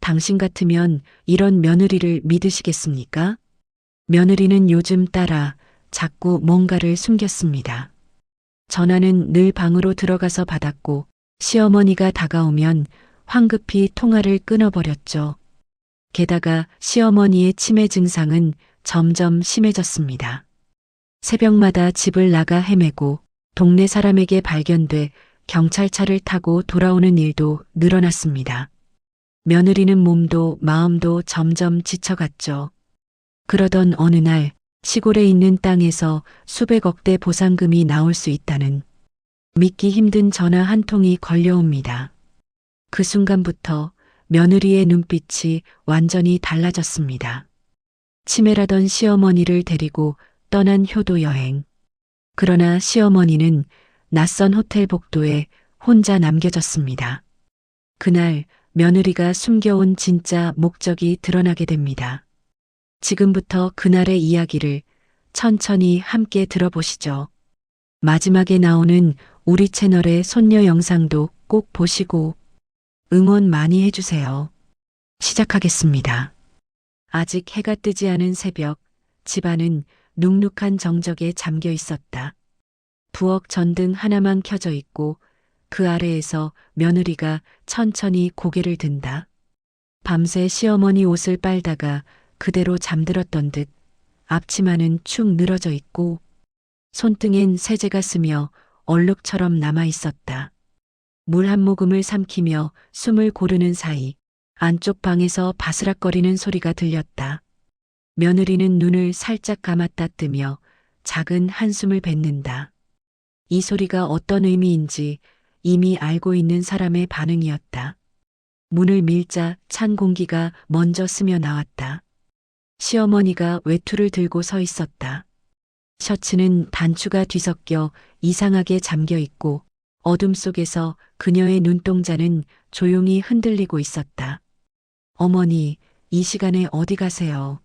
당신 같으면 이런 며느리를 믿으시겠습니까? 며느리는 요즘 따라 자꾸 뭔가를 숨겼습니다. 전화는 늘 방으로 들어가서 받았고 시어머니가 다가오면 황급히 통화를 끊어버렸죠. 게다가 시어머니의 치매 증상은 점점 심해졌습니다. 새벽마다 집을 나가 헤매고 동네 사람에게 발견돼 경찰차를 타고 돌아오는 일도 늘어났습니다. 며느리는 몸도 마음도 점점 지쳐갔죠. 그러던 어느 날 시골에 있는 땅에서 수백억대 보상금이 나올 수 있다는 믿기 힘든 전화 한 통이 걸려옵니다. 그 순간부터 며느리의 눈빛이 완전히 달라졌습니다. 치매라던 시어머니를 데리고 떠난 효도 여행. 그러나 시어머니는 낯선 호텔 복도에 혼자 남겨졌습니다. 그날 며느리가 숨겨온 진짜 목적이 드러나게 됩니다. 지금부터 그날의 이야기를 천천히 함께 들어보시죠. 마지막에 나오는 우리 채널의 손녀 영상도 꼭 보시고 응원 많이 해주세요. 시작하겠습니다. 아직 해가 뜨지 않은 새벽, 집안은 눅눅한 정적에 잠겨 있었다. 부엌 전등 하나만 켜져 있고 그 아래에서 며느리가 천천히 고개를 든다. 밤새 시어머니 옷을 빨다가 그대로 잠들었던 듯 앞치마는 축 늘어져 있고 손등엔 세제가 스며 얼룩처럼 남아 있었다. 물 한 모금을 삼키며 숨을 고르는 사이 안쪽 방에서 바스락거리는 소리가 들렸다. 며느리는 눈을 살짝 감았다 뜨며 작은 한숨을 뱉는다. 이 소리가 어떤 의미인지 이미 알고 있는 사람의 반응이었다. 문을 밀자 찬 공기가 먼저 스며 나왔다. 시어머니가 외투를 들고 서 있었다. 셔츠는 단추가 뒤섞여 이상하게 잠겨 있고 어둠 속에서 그녀의 눈동자는 조용히 흔들리고 있었다. 어머니, 이 시간에 어디 가세요?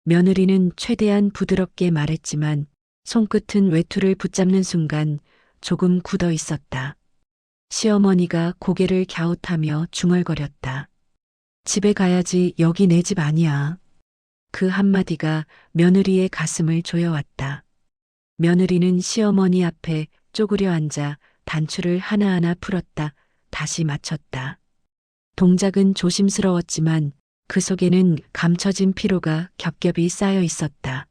며느리는 최대한 부드럽게 말했지만 손끝은 외투를 붙잡는 순간 조금 굳어 있었다. 시어머니가 고개를 갸웃하며 중얼거렸다. 집에 가야지, 여기 내 집 아니야. 그 한마디가 며느리의 가슴을 조여왔다. 며느리는 시어머니 앞에 쪼그려 앉아 단추를 하나하나 풀었다. 다시 맞췄다. 동작은 조심스러웠지만 그 속에는 감춰진 피로가 겹겹이 쌓여 있었다.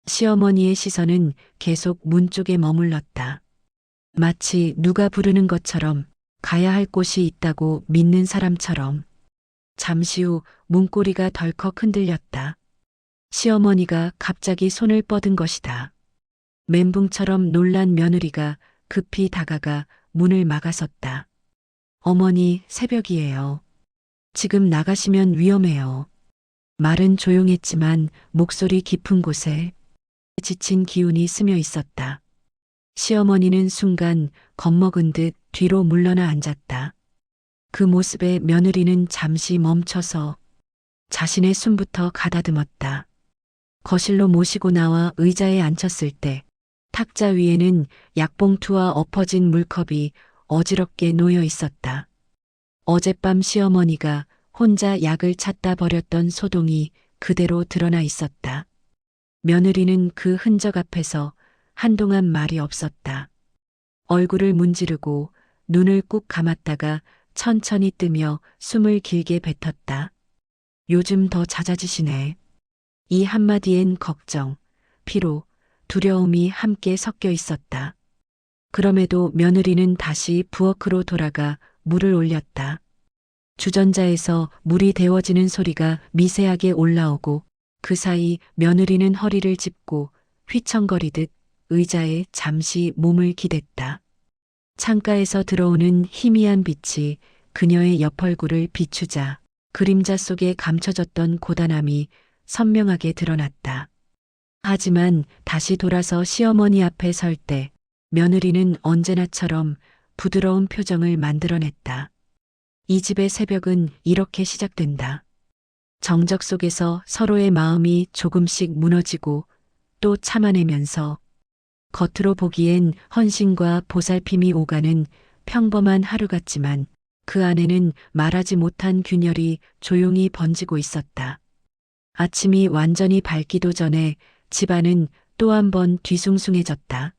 시어머니의 시선은 계속 문 쪽에 머물렀다. 마치 누가 부르는 것처럼, 가야 할 곳이 있다고 믿는 사람처럼. 잠시 후 문고리가 덜컥 흔들렸다. 시어머니가 갑자기 손을 뻗은 것이다. 멘붕처럼 놀란 며느리가 급히 다가가 문을 막아섰다. 어머니, 새벽이에요. 지금 나가시면 위험해요. 말은 조용했지만 목소리 깊은 곳에 지친 기운이 스며 있었다. 시어머니는 순간 겁먹은 듯 뒤로 물러나 앉았다. 그 모습에 며느리는 잠시 멈춰서 자신의 숨부터 가다듬었다. 거실로 모시고 나와 의자에 앉혔을 때 탁자 위에는 약봉투와 엎어진 물컵이 어지럽게 놓여 있었다. 어젯밤 시어머니가 혼자 약을 찾다 버렸던 소동이 그대로 드러나 있었다. 며느리는 그 흔적 앞에서 한동안 말이 없었다. 얼굴을 문지르고 눈을 꾹 감았다가 천천히 뜨며 숨을 길게 뱉었다. 요즘 더 잦아지시네. 이 한마디엔 걱정, 피로, 두려움이 함께 섞여 있었다. 그럼에도 며느리는 다시 부엌으로 돌아가 물을 올렸다. 주전자에서 물이 데워지는 소리가 미세하게 올라오고 그 사이 며느리는 허리를 짚고 휘청거리듯 의자에 잠시 몸을 기댔다. 창가에서 들어오는 희미한 빛이 그녀의 옆얼굴을 비추자 그림자 속에 감춰졌던 고단함이 선명하게 드러났다. 하지만 다시 돌아서 시어머니 앞에 설 때 며느리는 언제나처럼 부드러운 표정을 만들어냈다. 이 집의 새벽은 이렇게 시작된다. 정적 속에서 서로의 마음이 조금씩 무너지고 또 참아내면서 겉으로 보기엔 헌신과 보살핌이 오가는 평범한 하루 같지만 그 안에는 말하지 못한 균열이 조용히 번지고 있었다. 아침이 완전히 밝기도 전에 집안은 또 한 번 뒤숭숭해졌다.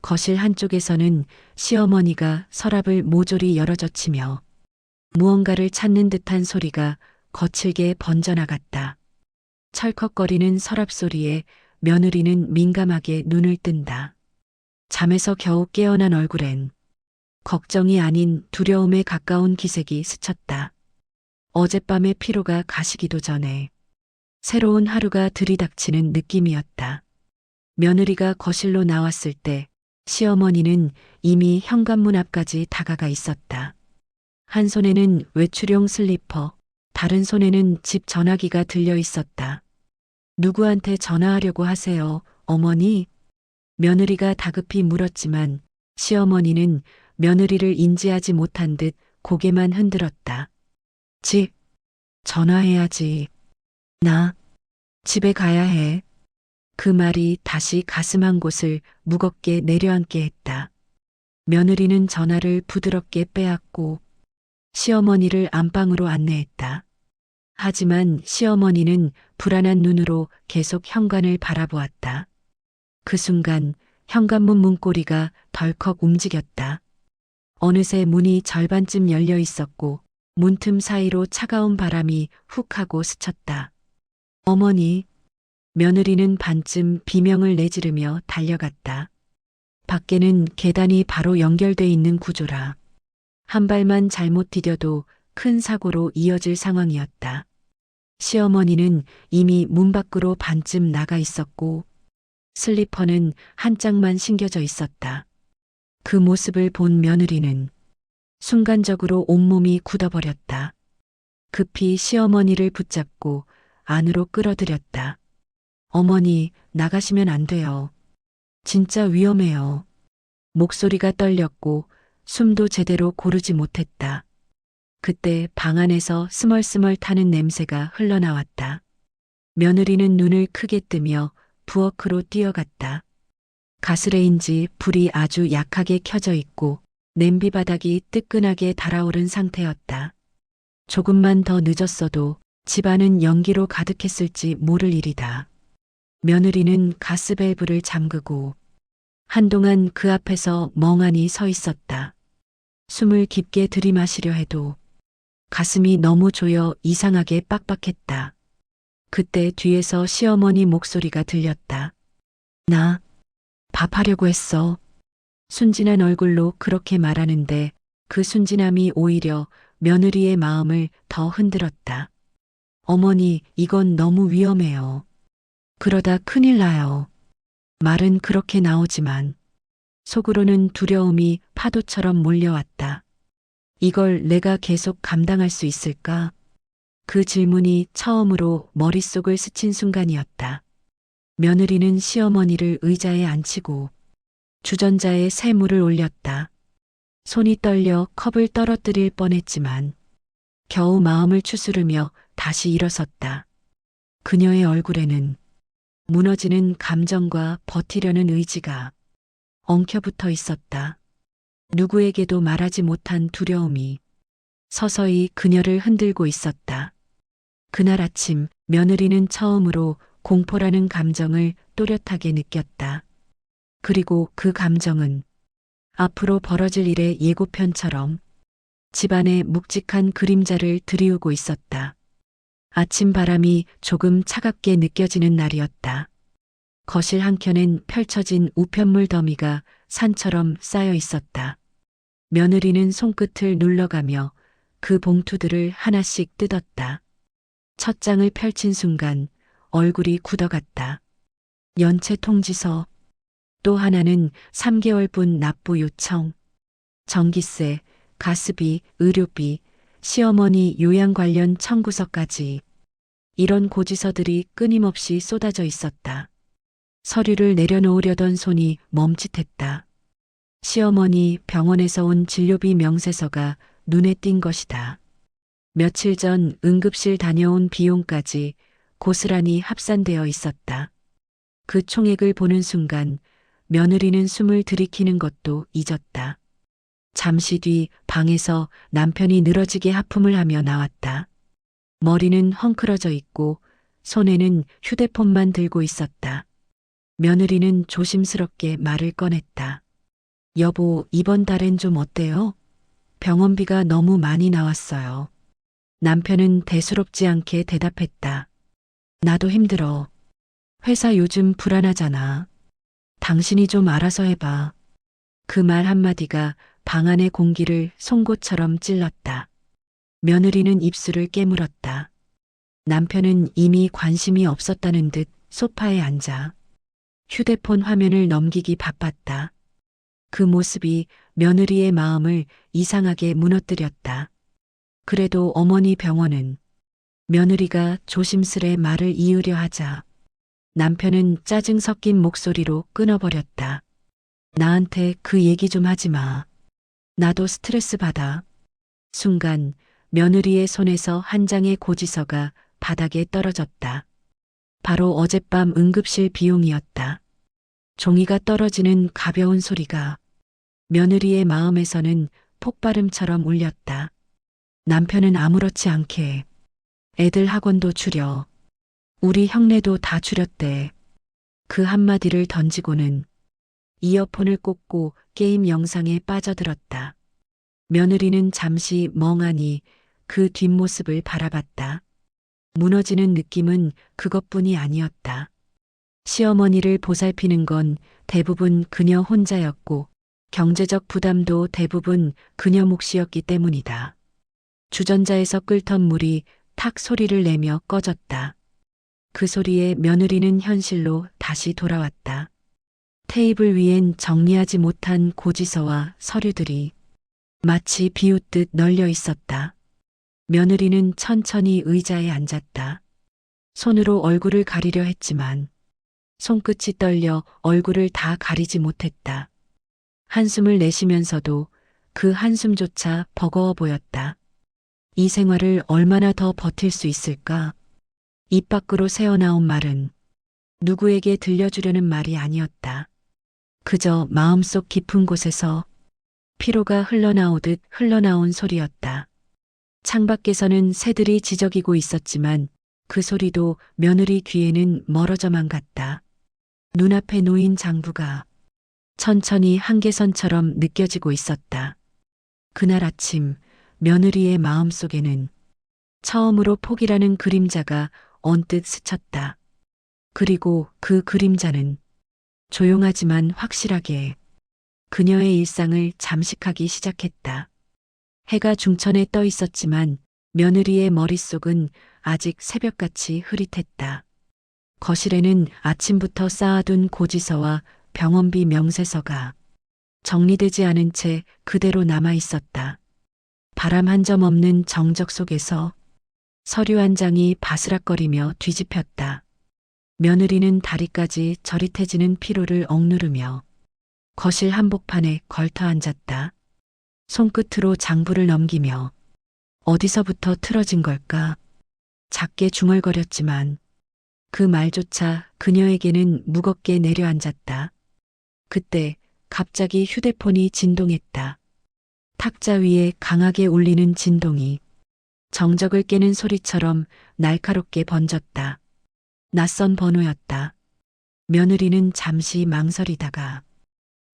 거실 한쪽에서는 시어머니가 서랍을 모조리 열어젖히며 무언가를 찾는 듯한 소리가 거칠게 번져나갔다. 철컥거리는 서랍 소리에 며느리는 민감하게 눈을 뜬다. 잠에서 겨우 깨어난 얼굴엔 걱정이 아닌 두려움에 가까운 기색이 스쳤다. 어젯밤의 피로가 가시기도 전에 새로운 하루가 들이닥치는 느낌이었다. 며느리가 거실로 나왔을 때 시어머니는 이미 현관문 앞까지 다가가 있었다. 한 손에는 외출용 슬리퍼, 다른 손에는 집 전화기가 들려 있었다. 누구한테 전화하려고 하세요, 어머니? 며느리가 다급히 물었지만 시어머니는 며느리를 인지하지 못한 듯 고개만 흔들었다. 집, 전화해야지. 나, 집에 가야 해. 그 말이 다시 가슴 한 곳을 무겁게 내려앉게 했다. 며느리는 전화를 부드럽게 빼앗고 시어머니를 안방으로 안내했다. 하지만 시어머니는 불안한 눈으로 계속 현관을 바라보았다. 그 순간 현관문 문고리가 덜컥 움직였다. 어느새 문이 절반쯤 열려 있었고 문틈 사이로 차가운 바람이 훅 하고 스쳤다. 어머니, 며느리는 반쯤 비명을 내지르며 달려갔다. 밖에는 계단이 바로 연결돼 있는 구조라 한 발만 잘못 디뎌도 큰 사고로 이어질 상황이었다. 시어머니는 이미 문 밖으로 반쯤 나가 있었고 슬리퍼는 한 짝만 신겨져 있었다. 그 모습을 본 며느리는 순간적으로 온몸이 굳어버렸다. 급히 시어머니를 붙잡고 안으로 끌어들였다. 어머니, 나가시면 안 돼요. 진짜 위험해요. 목소리가 떨렸고 숨도 제대로 고르지 못했다. 그때 방 안에서 스멀스멀 타는 냄새가 흘러나왔다. 며느리는 눈을 크게 뜨며 부엌으로 뛰어갔다. 가스레인지 불이 아주 약하게 켜져 있고 냄비 바닥이 뜨끈하게 달아오른 상태였다. 조금만 더 늦었어도 집안은 연기로 가득했을지 모를 일이다. 며느리는 가스밸브를 잠그고 한동안 그 앞에서 멍하니 서 있었다. 숨을 깊게 들이마시려 해도 가슴이 너무 조여 이상하게 빡빡했다. 그때 뒤에서 시어머니 목소리가 들렸다. 나 밥하려고 했어. 순진한 얼굴로 그렇게 말하는데 그 순진함이 오히려 며느리의 마음을 더 흔들었다. 어머니, 이건 너무 위험해요. 그러다 큰일 나요. 말은 그렇게 나오지만 속으로는 두려움이 파도처럼 몰려왔다. 이걸 내가 계속 감당할 수 있을까? 그 질문이 처음으로 머릿속을 스친 순간이었다. 며느리는 시어머니를 의자에 앉히고 주전자에 새 물을 올렸다. 손이 떨려 컵을 떨어뜨릴 뻔했지만 겨우 마음을 추스르며 다시 일어섰다. 그녀의 얼굴에는 무너지는 감정과 버티려는 의지가 엉켜붙어 있었다. 누구에게도 말하지 못한 두려움이 서서히 그녀를 흔들고 있었다. 그날 아침 며느리는 처음으로 공포라는 감정을 또렷하게 느꼈다. 그리고 그 감정은 앞으로 벌어질 일의 예고편처럼 집안의 묵직한 그림자를 드리우고 있었다. 아침 바람이 조금 차갑게 느껴지는 날이었다. 거실 한켠엔 펼쳐진 우편물 더미가 산처럼 쌓여 있었다. 며느리는 손끝을 눌러가며 그 봉투들을 하나씩 뜯었다. 첫 장을 펼친 순간 얼굴이 굳어갔다. 연체 통지서, 또 하나는 3개월분 납부 요청, 전기세, 가스비, 의료비, 시어머니 요양 관련 청구서까지 이런 고지서들이 끊임없이 쏟아져 있었다. 서류를 내려놓으려던 손이 멈칫했다. 시어머니 병원에서 온 진료비 명세서가 눈에 띈 것이다. 며칠 전 응급실 다녀온 비용까지 고스란히 합산되어 있었다. 그 총액을 보는 순간 며느리는 숨을 들이키는 것도 잊었다. 잠시 뒤 방에서 남편이 늘어지게 하품을 하며 나왔다. 머리는 헝클어져 있고 손에는 휴대폰만 들고 있었다. 며느리는 조심스럽게 말을 꺼냈다. 여보, 이번 달엔 좀 어때요? 병원비가 너무 많이 나왔어요. 남편은 대수롭지 않게 대답했다. 나도 힘들어. 회사 요즘 불안하잖아. 당신이 좀 알아서 해봐. 그 말 한마디가 방 안의 공기를 송곳처럼 찔렀다. 며느리는 입술을 깨물었다. 남편은 이미 관심이 없었다는 듯 소파에 앉아 휴대폰 화면을 넘기기 바빴다. 그 모습이 며느리의 마음을 이상하게 무너뜨렸다. 그래도 어머니 병원은 며느리가 조심스레 말을 이으려 하자 남편은 짜증 섞인 목소리로 끊어버렸다. 나한테 그 얘기 좀 하지 마. 나도 스트레스 받아. 순간 며느리의 손에서 한 장의 고지서가 바닥에 떨어졌다. 바로 어젯밤 응급실 비용이었다. 종이가 떨어지는 가벼운 소리가 며느리의 마음에서는 폭발음처럼 울렸다. 남편은 아무렇지 않게 애들 학원도 줄여. 우리 형네도 다 줄였대. 그 한마디를 던지고는 이어폰을 꽂고 게임 영상에 빠져들었다. 며느리는 잠시 멍하니 그 뒷모습을 바라봤다. 무너지는 느낌은 그것뿐이 아니었다. 시어머니를 보살피는 건 대부분 그녀 혼자였고 경제적 부담도 대부분 그녀 몫이었기 때문이다. 주전자에서 끓던 물이 탁 소리를 내며 꺼졌다. 그 소리에 며느리는 현실로 다시 돌아왔다. 테이블 위엔 정리하지 못한 고지서와 서류들이 마치 비웃듯 널려 있었다. 며느리는 천천히 의자에 앉았다. 손으로 얼굴을 가리려 했지만 손끝이 떨려 얼굴을 다 가리지 못했다. 한숨을 내쉬면서도 그 한숨조차 버거워 보였다. 이 생활을 얼마나 더 버틸 수 있을까? 입 밖으로 새어나온 말은 누구에게 들려주려는 말이 아니었다. 그저 마음속 깊은 곳에서 피로가 흘러나오듯 흘러나온 소리였다. 창밖에서는 새들이 지저귀고 있었지만 그 소리도 며느리 귀에는 멀어져만 갔다. 눈앞에 놓인 장부가 천천히 한계선처럼 느껴지고 있었다. 그날 아침 며느리의 마음속에는 처음으로 포기라는 그림자가 언뜻 스쳤다. 그리고 그 그림자는 조용하지만 확실하게 그녀의 일상을 잠식하기 시작했다. 해가 중천에 떠 있었지만 며느리의 머릿속은 아직 새벽같이 흐릿했다. 거실에는 아침부터 쌓아둔 고지서와 병원비 명세서가 정리되지 않은 채 그대로 남아 있었다. 바람 한 점 없는 정적 속에서 서류 한 장이 바스락거리며 뒤집혔다. 며느리는 다리까지 저릿해지는 피로를 억누르며 거실 한복판에 걸터 앉았다. 손끝으로 장부를 넘기며 어디서부터 틀어진 걸까? 작게 중얼거렸지만 그 말조차 그녀에게는 무겁게 내려앉았다. 그때 갑자기 휴대폰이 진동했다. 탁자 위에 강하게 울리는 진동이 정적을 깨는 소리처럼 날카롭게 번졌다. 낯선 번호였다. 며느리는 잠시 망설이다가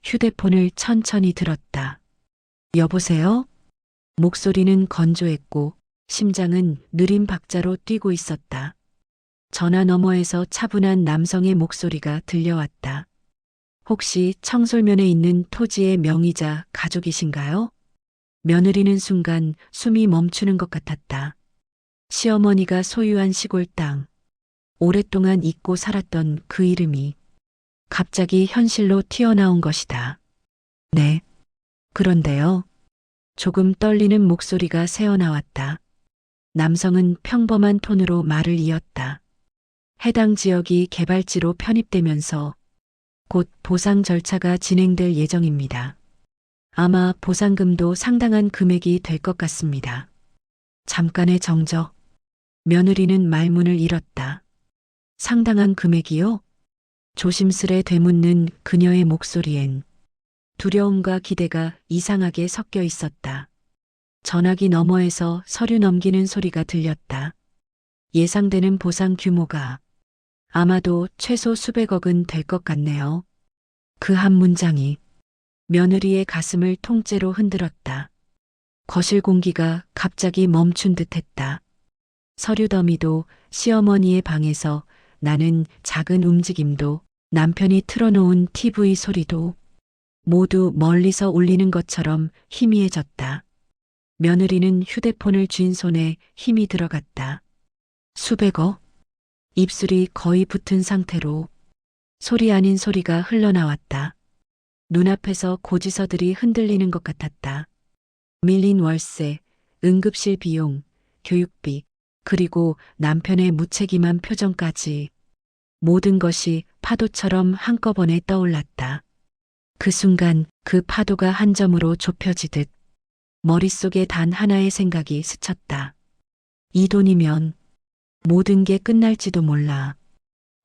휴대폰을 천천히 들었다. 여보세요? 목소리는 건조했고 심장은 느린 박자로 뛰고 있었다. 전화 너머에서 차분한 남성의 목소리가 들려왔다. 혹시 청솔면에 있는 토지의 명의자 가족이신가요? 며느리는 순간 숨이 멈추는 것 같았다. 시어머니가 소유한 시골 땅, 오랫동안 잊고 살았던 그 이름이 갑자기 현실로 튀어나온 것이다. 네. 그런데요. 조금 떨리는 목소리가 새어나왔다. 남성은 평범한 톤으로 말을 이었다. 해당 지역이 개발지로 편입되면서 곧 보상 절차가 진행될 예정입니다. 아마 보상금도 상당한 금액이 될 것 같습니다. 잠깐의 정적. 며느리는 말문을 잃었다. 상당한 금액이요? 조심스레 되묻는 그녀의 목소리엔 두려움과 기대가 이상하게 섞여 있었다. 전화기 너머에서 서류 넘기는 소리가 들렸다. 예상되는 보상 규모가 아마도 최소 수백억은 될 것 같네요. 그 한 문장이 며느리의 가슴을 통째로 흔들었다. 거실 공기가 갑자기 멈춘 듯 했다. 서류 더미도 시어머니의 방에서 나는 작은 움직임도 남편이 틀어놓은 TV 소리도 모두 멀리서 울리는 것처럼 희미해졌다. 며느리는 휴대폰을 쥔 손에 힘이 들어갔다. 수백억? 입술이 거의 붙은 상태로 소리 아닌 소리가 흘러나왔다. 눈앞에서 고지서들이 흔들리는 것 같았다. 밀린 월세, 응급실 비용, 교육비, 그리고 남편의 무책임한 표정까지 모든 것이 파도처럼 한꺼번에 떠올랐다. 그 순간 그 파도가 한 점으로 좁혀지듯 머릿속에 단 하나의 생각이 스쳤다. 이 돈이면 모든 게 끝날지도 몰라.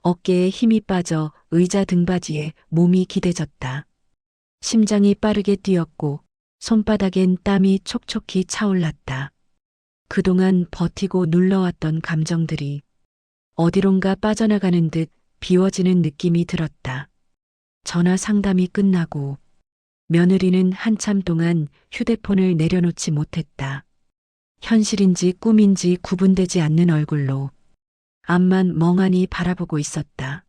어깨에 힘이 빠져 의자 등받이에 몸이 기대졌다. 심장이 빠르게 뛰었고 손바닥엔 땀이 촉촉히 차올랐다. 그동안 버티고 눌러왔던 감정들이 어디론가 빠져나가는 듯 비워지는 느낌이 들었다. 전화 상담이 끝나고 며느리는 한참 동안 휴대폰을 내려놓지 못했다. 현실인지 꿈인지 구분되지 않는 얼굴로 앞만 멍하니 바라보고 있었다.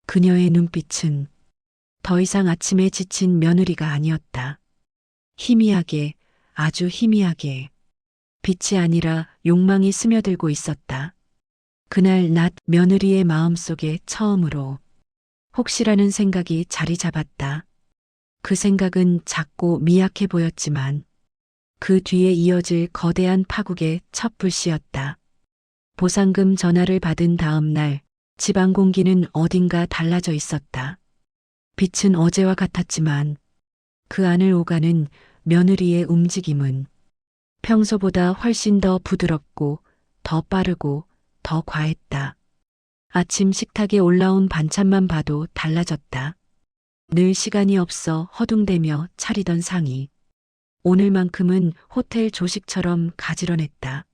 그녀의 눈빛은 더 이상 아침에 지친 며느리가 아니었다. 희미하게, 아주 희미하게, 빛이 아니라 욕망이 스며들고 있었다. 그날 낮 며느리의 마음속에 처음으로 혹시라는 생각이 자리 잡았다. 그 생각은 작고 미약해 보였지만 그 뒤에 이어질 거대한 파국의 첫 불씨였다. 보상금 전화를 받은 다음 날 집안 공기는 어딘가 달라져 있었다. 빛은 어제와 같았지만 그 안을 오가는 며느리의 움직임은 평소보다 훨씬 더 부드럽고 더 빠르고 더 과했다. 아침 식탁에 올라온 반찬만 봐도 달라졌다. 늘 시간이 없어 허둥대며 차리던 상이 오늘만큼은 호텔 조식처럼 가지런했다.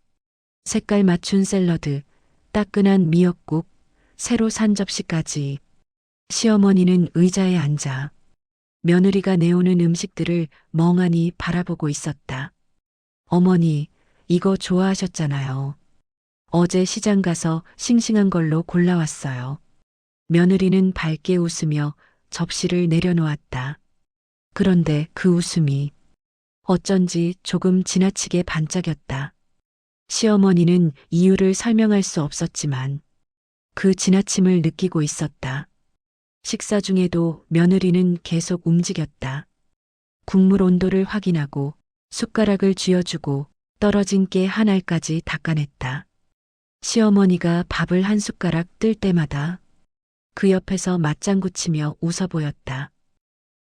색깔 맞춘 샐러드, 따끈한 미역국, 새로 산 접시까지. 시어머니는 의자에 앉아 며느리가 내오는 음식들을 멍하니 바라보고 있었다. 어머니, 이거 좋아하셨잖아요. 어제 시장 가서 싱싱한 걸로 골라왔어요. 며느리는 밝게 웃으며 접시를 내려놓았다. 그런데 그 웃음이 어쩐지 조금 지나치게 반짝였다. 시어머니는 이유를 설명할 수 없었지만 그 지나침을 느끼고 있었다. 식사 중에도 며느리는 계속 움직였다. 국물 온도를 확인하고 숟가락을 쥐어주고 떨어진 깨 한 알까지 닦아냈다. 시어머니가 밥을 한 숟가락 뜰 때마다 그 옆에서 맞장구 치며 웃어 보였다.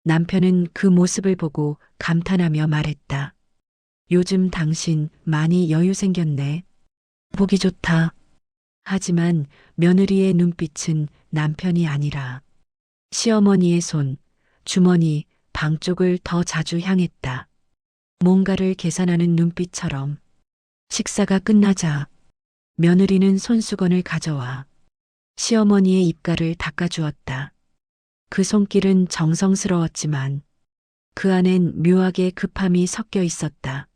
남편은 그 모습을 보고 감탄하며 말했다. 요즘 당신 많이 여유 생겼네. 보기 좋다. 하지만 며느리의 눈빛은 남편이 아니라 시어머니의 손, 주머니, 방 쪽을 더 자주 향했다. 뭔가를 계산하는 눈빛처럼. 식사가 끝나자 며느리는 손수건을 가져와 시어머니의 입가를 닦아주었다. 그 손길은 정성스러웠지만 그 안엔 묘하게 급함이 섞여 있었다.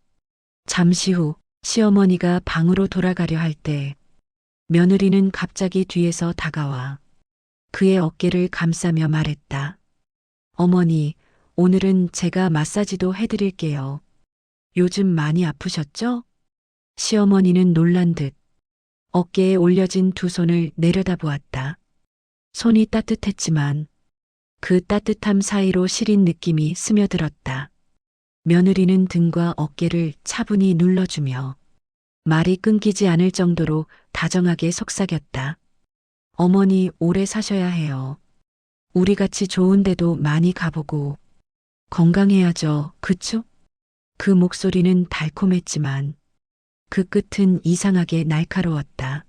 잠시 후 시어머니가 방으로 돌아가려 할 때 며느리는 갑자기 뒤에서 다가와 그의 어깨를 감싸며 말했다. 어머니, 오늘은 제가 마사지도 해드릴게요. 요즘 많이 아프셨죠? 시어머니는 놀란 듯 어깨에 올려진 두 손을 내려다보았다. 손이 따뜻했지만 그 따뜻함 사이로 시린 느낌이 스며들었다. 며느리는 등과 어깨를 차분히 눌러주며 말이 끊기지 않을 정도로 다정하게 속삭였다. 어머니 오래 사셔야 해요. 우리 같이 좋은 데도 많이 가보고 건강해야죠, 그쵸? 그 목소리는 달콤했지만 그 끝은 이상하게 날카로웠다.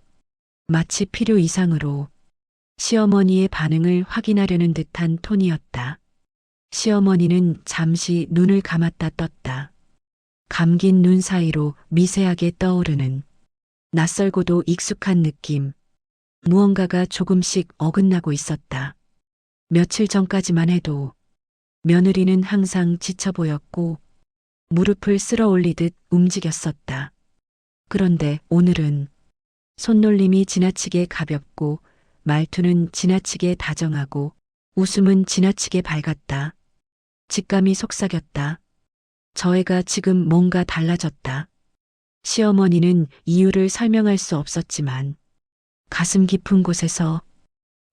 마치 필요 이상으로 시어머니의 반응을 확인하려는 듯한 톤이었다. 시어머니는 잠시 눈을 감았다 떴다. 감긴 눈 사이로 미세하게 떠오르는 낯설고도 익숙한 느낌. 무언가가 조금씩 어긋나고 있었다. 며칠 전까지만 해도 며느리는 항상 지쳐 보였고 무릎을 쓸어 올리듯 움직였었다. 그런데 오늘은 손놀림이 지나치게 가볍고 말투는 지나치게 다정하고 웃음은 지나치게 밝았다. 직감이 속삭였다. 저 애가 지금 뭔가 달라졌다. 시어머니는 이유를 설명할 수 없었지만 가슴 깊은 곳에서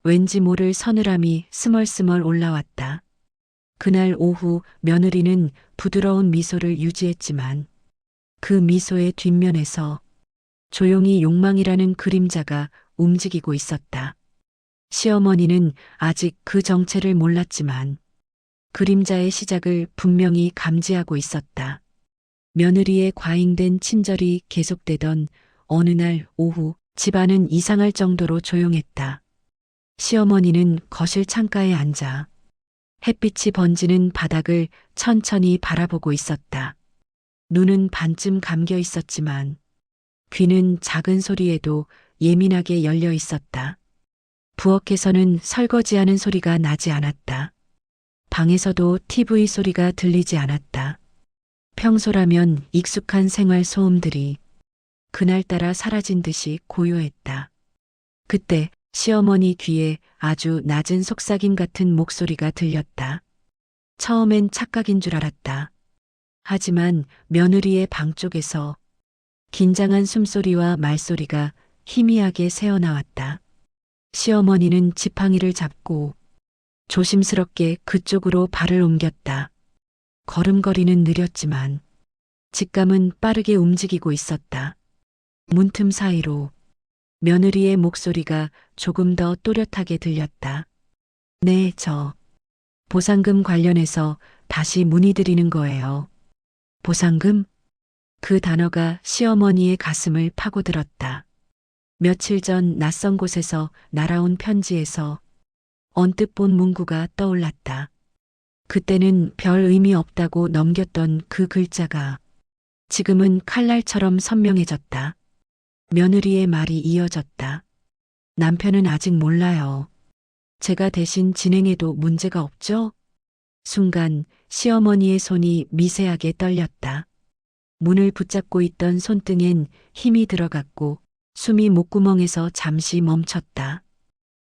왠지 모를 서늘함이 스멀스멀 올라왔다. 그날 오후 며느리는 부드러운 미소를 유지했지만 그 미소의 뒷면에서 조용히 욕망이라는 그림자가 움직이고 있었다. 시어머니는 아직 그 정체를 몰랐지만 그림자의 시작을 분명히 감지하고 있었다. 며느리의 과잉된 친절이 계속되던 어느 날 오후 집안은 이상할 정도로 조용했다. 시어머니는 거실 창가에 앉아 햇빛이 번지는 바닥을 천천히 바라보고 있었다. 눈은 반쯤 감겨 있었지만 귀는 작은 소리에도 예민하게 열려 있었다. 부엌에서는 설거지하는 소리가 나지 않았다. 방에서도 TV 소리가 들리지 않았다. 평소라면 익숙한 생활 소음들이 그날따라 사라진 듯이 고요했다. 그때 시어머니 귀에 아주 낮은 속삭임 같은 목소리가 들렸다. 처음엔 착각인 줄 알았다. 하지만 며느리의 방 쪽에서 긴장한 숨소리와 말소리가 희미하게 새어나왔다. 시어머니는 지팡이를 잡고 조심스럽게 그쪽으로 발을 옮겼다. 걸음걸이는 느렸지만 직감은 빠르게 움직이고 있었다. 문틈 사이로 며느리의 목소리가 조금 더 또렷하게 들렸다. 네, 보상금 관련해서 다시 문의드리는 거예요. 보상금? 그 단어가 시어머니의 가슴을 파고들었다. 며칠 전 낯선 곳에서 날아온 편지에서 언뜻 본 문구가 떠올랐다. 그때는 별 의미 없다고 넘겼던 그 글자가 지금은 칼날처럼 선명해졌다. 며느리의 말이 이어졌다. 남편은 아직 몰라요. 제가 대신 진행해도 문제가 없죠? 순간 시어머니의 손이 미세하게 떨렸다. 문을 붙잡고 있던 손등엔 힘이 들어갔고 숨이 목구멍에서 잠시 멈췄다.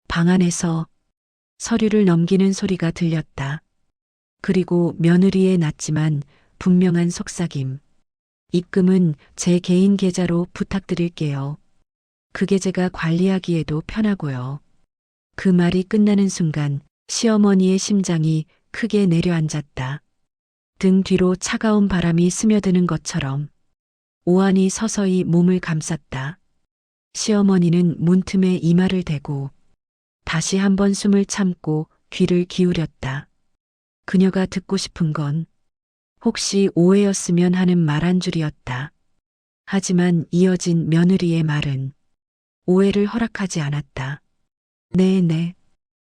방 안에서 서류를 넘기는 소리가 들렸다. 그리고 며느리의 낮지만 분명한 속삭임. 입금은 제 개인 계좌로 부탁드릴게요. 그 계좌가 관리하기에도 편하고요. 그 말이 끝나는 순간 시어머니의 심장이 크게 내려앉았다. 등 뒤로 차가운 바람이 스며드는 것처럼 오한이 서서히 몸을 감쌌다. 시어머니는 문틈에 이마를 대고 다시 한번 숨을 참고 귀를 기울였다. 그녀가 듣고 싶은 건 혹시 오해였으면 하는 말 한 줄이었다. 하지만 이어진 며느리의 말은 오해를 허락하지 않았다. 네.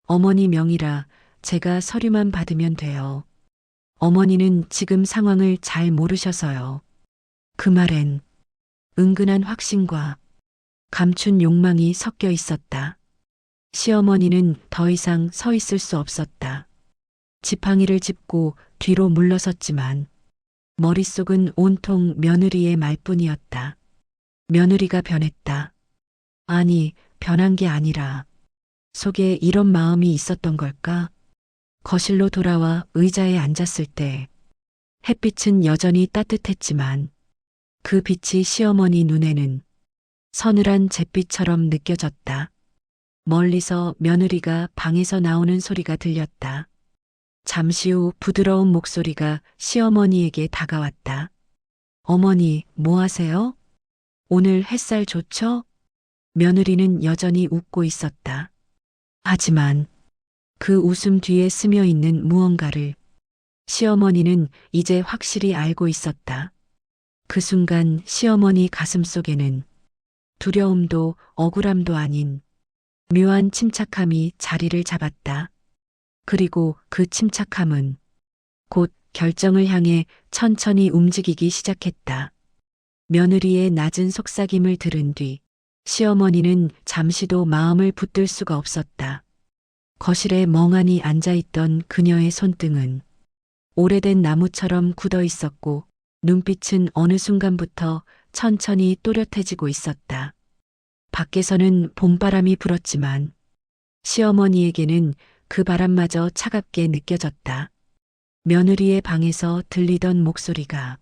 어머니 명의라 제가 서류만 받으면 돼요. 어머니는 지금 상황을 잘 모르셔서요. 그 말엔 은근한 확신과 감춘 욕망이 섞여 있었다. 시어머니는 더 이상 서 있을 수 없었다. 지팡이를 짚고 뒤로 물러섰지만 머릿속은 온통 며느리의 말뿐이었다. 며느리가 변했다. 아니, 변한 게 아니라 속에 이런 마음이 있었던 걸까? 거실로 돌아와 의자에 앉았을 때 햇빛은 여전히 따뜻했지만 그 빛이 시어머니 눈에는 서늘한 잿빛처럼 느껴졌다. 멀리서 며느리가 방에서 나오는 소리가 들렸다. 잠시 후 부드러운 목소리가 시어머니에게 다가왔다. 어머니, 뭐 하세요? 오늘 햇살 좋죠? 며느리는 여전히 웃고 있었다. 하지만 그 웃음 뒤에 스며 있는 무언가를 시어머니는 이제 확실히 알고 있었다. 그 순간 시어머니 가슴 속에는 두려움도 억울함도 아닌 묘한 침착함이 자리를 잡았다. 그리고 그 침착함은 곧 결정을 향해 천천히 움직이기 시작했다. 며느리의 낮은 속삭임을 들은 뒤 시어머니는 잠시도 마음을 붙들 수가 없었다. 거실에 멍하니 앉아있던 그녀의 손등은 오래된 나무처럼 굳어 있었고 눈빛은 어느 순간부터 천천히 또렷해지고 있었다. 밖에서는 봄바람이 불었지만 시어머니에게는 그 바람마저 차갑게 느껴졌다. 며느리의 방에서 들리던 목소리가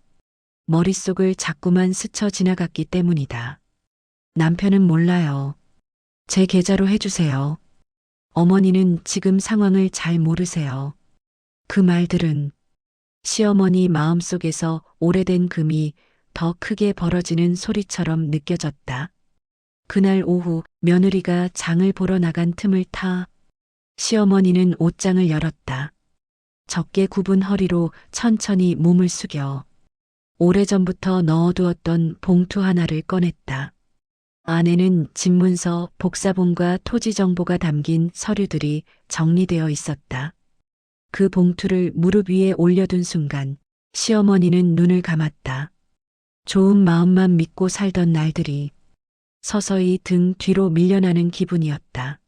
머릿속을 자꾸만 스쳐 지나갔기 때문이다. 남편은 몰라요. 제 계좌로 해주세요. 어머니는 지금 상황을 잘 모르세요. 그 말들은 시어머니 마음속에서 오래된 금이 더 크게 벌어지는 소리처럼 느껴졌다. 그날 오후 며느리가 장을 보러 나간 틈을 타 시어머니는 옷장을 열었다. 적게 굽은 허리로 천천히 몸을 숙여 오래전부터 넣어두었던 봉투 하나를 꺼냈다. 안에는 집문서, 복사본과 토지 정보가 담긴 서류들이 정리되어 있었다. 그 봉투를 무릎 위에 올려둔 순간 시어머니는 눈을 감았다. 좋은 마음만 믿고 살던 날들이 서서히 등 뒤로 밀려나는 기분이었다.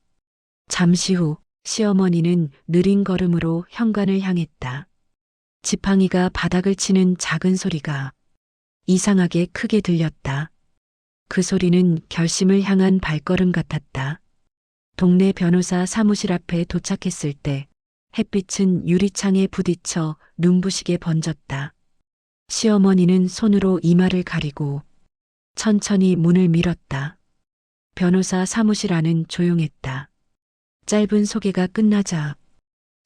잠시 후 시어머니는 느린 걸음으로 현관을 향했다. 지팡이가 바닥을 치는 작은 소리가 이상하게 크게 들렸다. 그 소리는 결심을 향한 발걸음 같았다. 동네 변호사 사무실 앞에 도착했을 때 햇빛은 유리창에 부딪혀 눈부시게 번졌다. 시어머니는 손으로 이마를 가리고 천천히 문을 밀었다. 변호사 사무실 안은 조용했다. 짧은 소개가 끝나자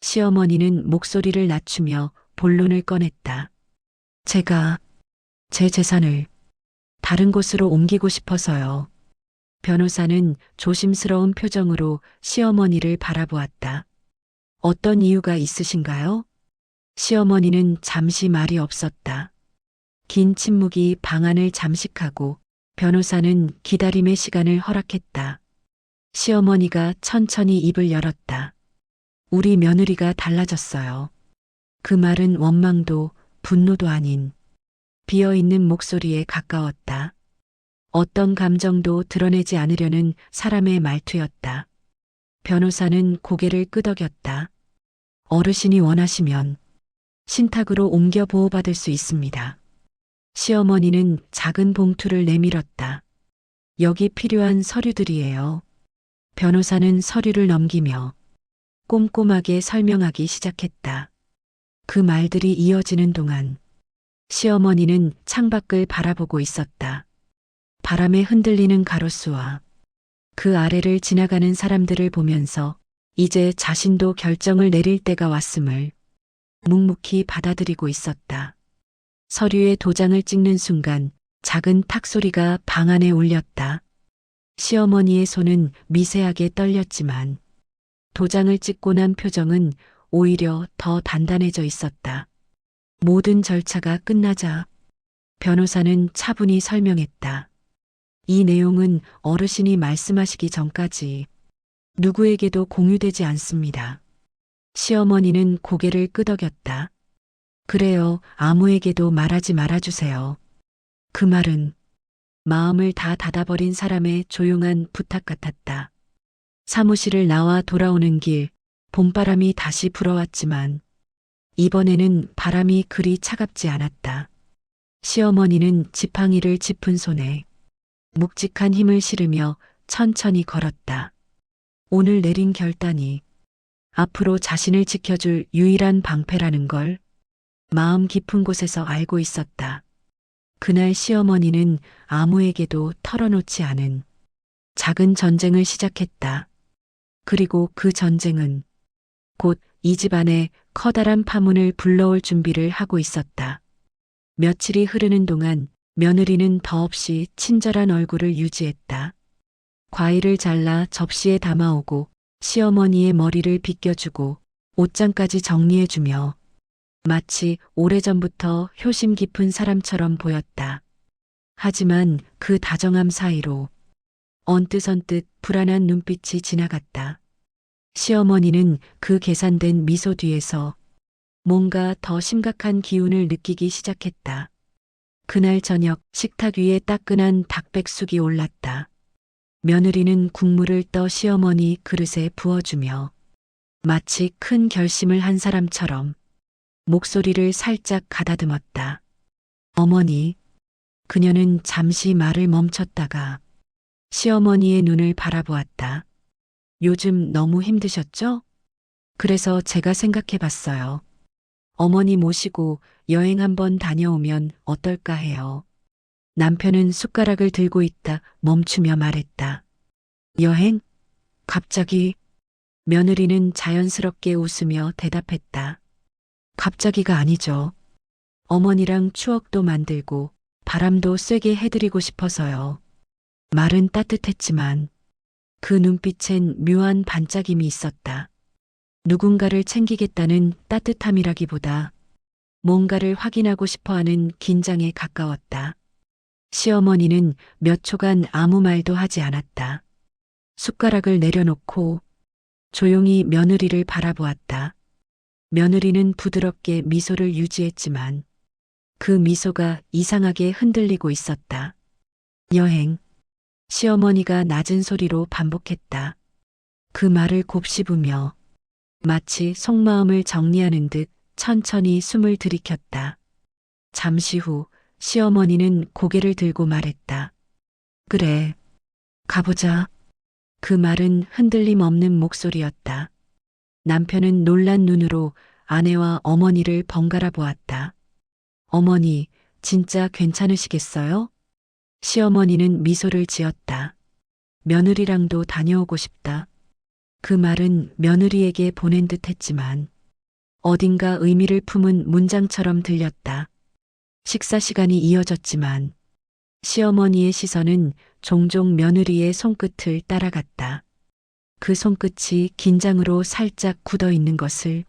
시어머니는 목소리를 낮추며 본론을 꺼냈다. 제가 제 재산을 다른 곳으로 옮기고 싶어서요. 변호사는 조심스러운 표정으로 시어머니를 바라보았다. 어떤 이유가 있으신가요? 시어머니는 잠시 말이 없었다. 긴 침묵이 방안을 잠식하고 변호사는 기다림의 시간을 허락했다. 시어머니가 천천히 입을 열었다. 우리 며느리가 달라졌어요. 그 말은 원망도 분노도 아닌 비어있는 목소리에 가까웠다. 어떤 감정도 드러내지 않으려는 사람의 말투였다. 변호사는 고개를 끄덕였다. 어르신이 원하시면 신탁으로 옮겨 보호받을 수 있습니다. 시어머니는 작은 봉투를 내밀었다. 여기 필요한 서류들이에요. 변호사는 서류를 넘기며 꼼꼼하게 설명하기 시작했다. 그 말들이 이어지는 동안 시어머니는 창밖을 바라보고 있었다. 바람에 흔들리는 가로수와 그 아래를 지나가는 사람들을 보면서 이제 자신도 결정을 내릴 때가 왔음을 묵묵히 받아들이고 있었다. 서류에 도장을 찍는 순간 작은 탁 소리가 방 안에 울렸다. 시어머니의 손은 미세하게 떨렸지만 도장을 찍고 난 표정은 오히려 더 단단해져 있었다. 모든 절차가 끝나자 변호사는 차분히 설명했다. 이 내용은 어르신이 말씀하시기 전까지 누구에게도 공유되지 않습니다. 시어머니는 고개를 끄덕였다. 그래요, 아무에게도 말하지 말아주세요. 그 말은 마음을 다 닫아버린 사람의 조용한 부탁 같았다. 사무실을 나와 돌아오는 길, 봄바람이 다시 불어왔지만 이번에는 바람이 그리 차갑지 않았다. 시어머니는 지팡이를 짚은 손에 묵직한 힘을 실으며 천천히 걸었다. 오늘 내린 결단이 앞으로 자신을 지켜줄 유일한 방패라는 걸 마음 깊은 곳에서 알고 있었다. 그날 시어머니는 아무에게도 털어놓지 않은 작은 전쟁을 시작했다. 그리고 그 전쟁은 곧 이 집안에 커다란 파문을 불러올 준비를 하고 있었다. 며칠이 흐르는 동안 며느리는 더없이 친절한 얼굴을 유지했다. 과일을 잘라 접시에 담아오고 시어머니의 머리를 빗겨주고 옷장까지 정리해주며 마치 오래전부터 효심 깊은 사람처럼 보였다. 하지만 그 다정함 사이로 언뜻언뜻 불안한 눈빛이 지나갔다. 시어머니는 그 계산된 미소 뒤에서 뭔가 더 심각한 기운을 느끼기 시작했다. 그날 저녁 식탁 위에 따끈한 닭백숙이 올랐다. 며느리는 국물을 떠 시어머니 그릇에 부어주며 마치 큰 결심을 한 사람처럼 목소리를 살짝 가다듬었다. 어머니, 그녀는 잠시 말을 멈췄다가 시어머니의 눈을 바라보았다. 요즘 너무 힘드셨죠? 그래서 제가 생각해 봤어요. 어머니 모시고 여행 한번 다녀오면 어떨까 해요. 남편은 숟가락을 들고 있다 멈추며 말했다. 여행? 갑자기? 며느리는 자연스럽게 웃으며 대답했다. 갑자기가 아니죠. 어머니랑 추억도 만들고 바람도 쐬게 해드리고 싶어서요. 말은 따뜻했지만 그 눈빛엔 묘한 반짝임이 있었다. 누군가를 챙기겠다는 따뜻함이라기보다 뭔가를 확인하고 싶어하는 긴장에 가까웠다. 시어머니는 몇 초간 아무 말도 하지 않았다. 숟가락을 내려놓고 조용히 며느리를 바라보았다. 며느리는 부드럽게 미소를 유지했지만 그 미소가 이상하게 흔들리고 있었다. 여행. 시어머니가 낮은 소리로 반복했다. 그 말을 곱씹으며 마치 속마음을 정리하는 듯 천천히 숨을 들이켰다. 잠시 후 시어머니는 고개를 들고 말했다. 그래, 가보자. 그 말은 흔들림 없는 목소리였다. 남편은 놀란 눈으로 아내와 어머니를 번갈아 보았다. 어머니, 진짜 괜찮으시겠어요? 시어머니는 미소를 지었다. 며느리랑도 다녀오고 싶다. 그 말은 며느리에게 보낸 듯 했지만 어딘가 의미를 품은 문장처럼 들렸다. 식사 시간이 이어졌지만 시어머니의 시선은 종종 며느리의 손끝을 따라갔다. 그 손끝이 긴장으로 살짝 굳어 있는 것을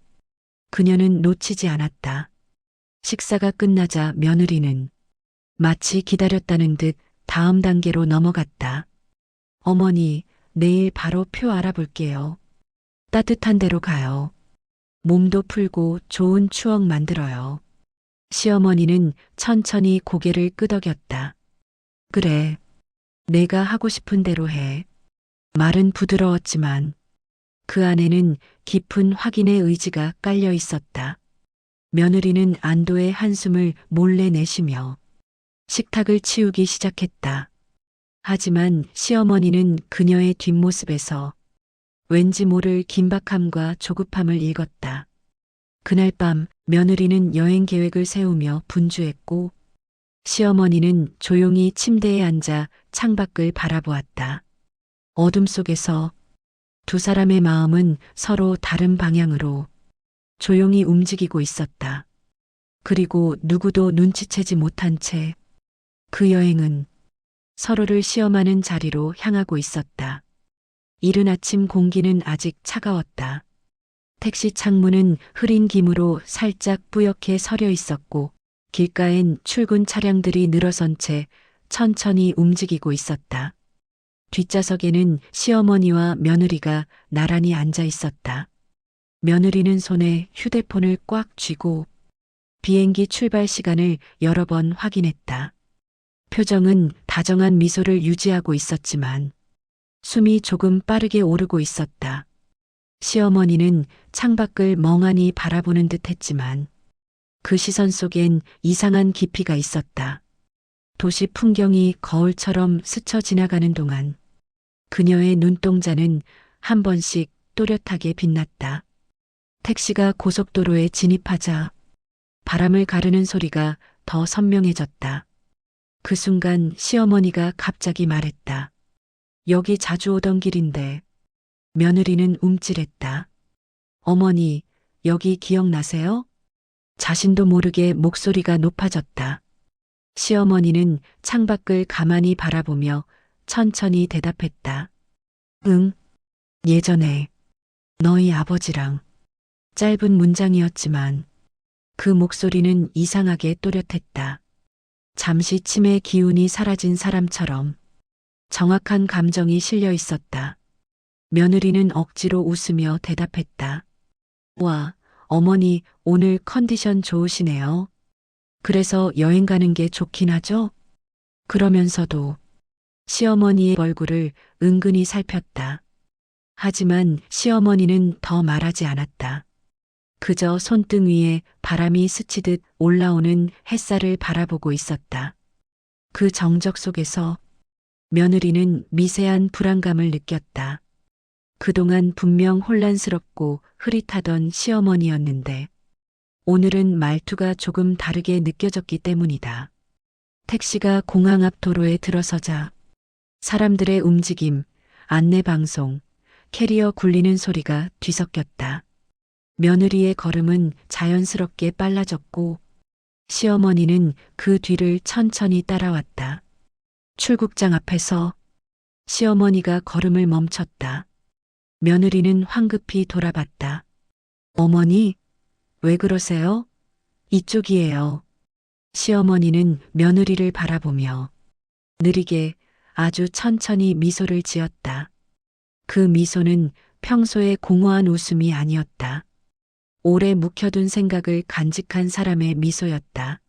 그녀는 놓치지 않았다. 식사가 끝나자 며느리는 마치 기다렸다는 듯 다음 단계로 넘어갔다. 어머니, 내일 바로 표 알아볼게요. 따뜻한 데로 가요. 몸도 풀고 좋은 추억 만들어요. 시어머니는 천천히 고개를 끄덕였다. 그래, 내가 하고 싶은 대로 해. 말은 부드러웠지만 그 안에는 깊은 확인의 의지가 깔려 있었다. 며느리는 안도의 한숨을 몰래 내쉬며 식탁을 치우기 시작했다. 하지만 시어머니는 그녀의 뒷모습에서 왠지 모를 긴박함과 조급함을 읽었다. 그날 밤 며느리는 여행 계획을 세우며 분주했고 시어머니는 조용히 침대에 앉아 창밖을 바라보았다. 어둠 속에서 두 사람의 마음은 서로 다른 방향으로 조용히 움직이고 있었다. 그리고 누구도 눈치채지 못한 채 그 여행은 서로를 시험하는 자리로 향하고 있었다. 이른 아침 공기는 아직 차가웠다. 택시 창문은 흐린 김으로 살짝 뿌옇게 서려 있었고 길가엔 출근 차량들이 늘어선 채 천천히 움직이고 있었다. 뒷좌석에는 시어머니와 며느리가 나란히 앉아 있었다. 며느리는 손에 휴대폰을 꽉 쥐고 비행기 출발 시간을 여러 번 확인했다. 표정은 다정한 미소를 유지하고 있었지만 숨이 조금 빠르게 오르고 있었다. 시어머니는 창밖을 멍하니 바라보는 듯 했지만 그 시선 속엔 이상한 깊이가 있었다. 도시 풍경이 거울처럼 스쳐 지나가는 동안 그녀의 눈동자는 한 번씩 또렷하게 빛났다. 택시가 고속도로에 진입하자 바람을 가르는 소리가 더 선명해졌다. 그 순간 시어머니가 갑자기 말했다. 여기 자주 오던 길인데. 며느리는 움찔했다. 어머니, 여기 기억나세요? 자신도 모르게 목소리가 높아졌다. 시어머니는 창밖을 가만히 바라보며 천천히 대답했다. 응, 예전에 너희 아버지랑. 짧은 문장이었지만 그 목소리는 이상하게 또렷했다. 잠시 침의 기운이 사라진 사람처럼 정확한 감정이 실려 있었다. 며느리는 억지로 웃으며 대답했다. 와, 어머니 오늘 컨디션 좋으시네요. 그래서 여행 가는 게 좋긴 하죠? 그러면서도 시어머니의 얼굴을 은근히 살폈다. 하지만 시어머니는 더 말하지 않았다. 그저 손등 위에 바람이 스치듯 올라오는 햇살을 바라보고 있었다. 그 정적 속에서 며느리는 미세한 불안감을 느꼈다. 그동안 분명 혼란스럽고 흐릿하던 시어머니였는데 오늘은 말투가 조금 다르게 느껴졌기 때문이다. 택시가 공항 앞 도로에 들어서자 사람들의 움직임, 안내방송, 캐리어 굴리는 소리가 뒤섞였다. 며느리의 걸음은 자연스럽게 빨라졌고 시어머니는 그 뒤를 천천히 따라왔다. 출국장 앞에서 시어머니가 걸음을 멈췄다. 며느리는 황급히 돌아봤다. 어머니, 왜 그러세요? 이쪽이에요. 시어머니는 며느리를 바라보며 느리게 아주 천천히 미소를 지었다. 그 미소는 평소의 공허한 웃음이 아니었다. 오래 묵혀둔 생각을 간직한 사람의 미소였다.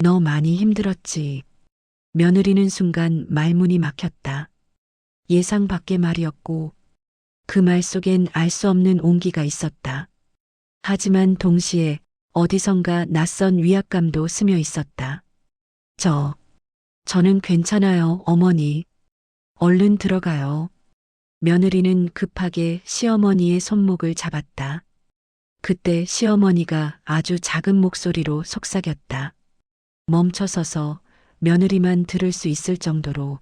너 많이 힘들었지. 며느리는 순간 말문이 막혔다. 예상 밖의 말이었고 그 말 속엔 알 수 없는 온기가 있었다. 하지만 동시에 어디선가 낯선 위압감도 스며 있었다. 저는 괜찮아요, 어머니. 얼른 들어가요. 며느리는 급하게 시어머니의 손목을 잡았다. 그때 시어머니가 아주 작은 목소리로 속삭였다. 멈춰서서 며느리만 들을 수 있을 정도로.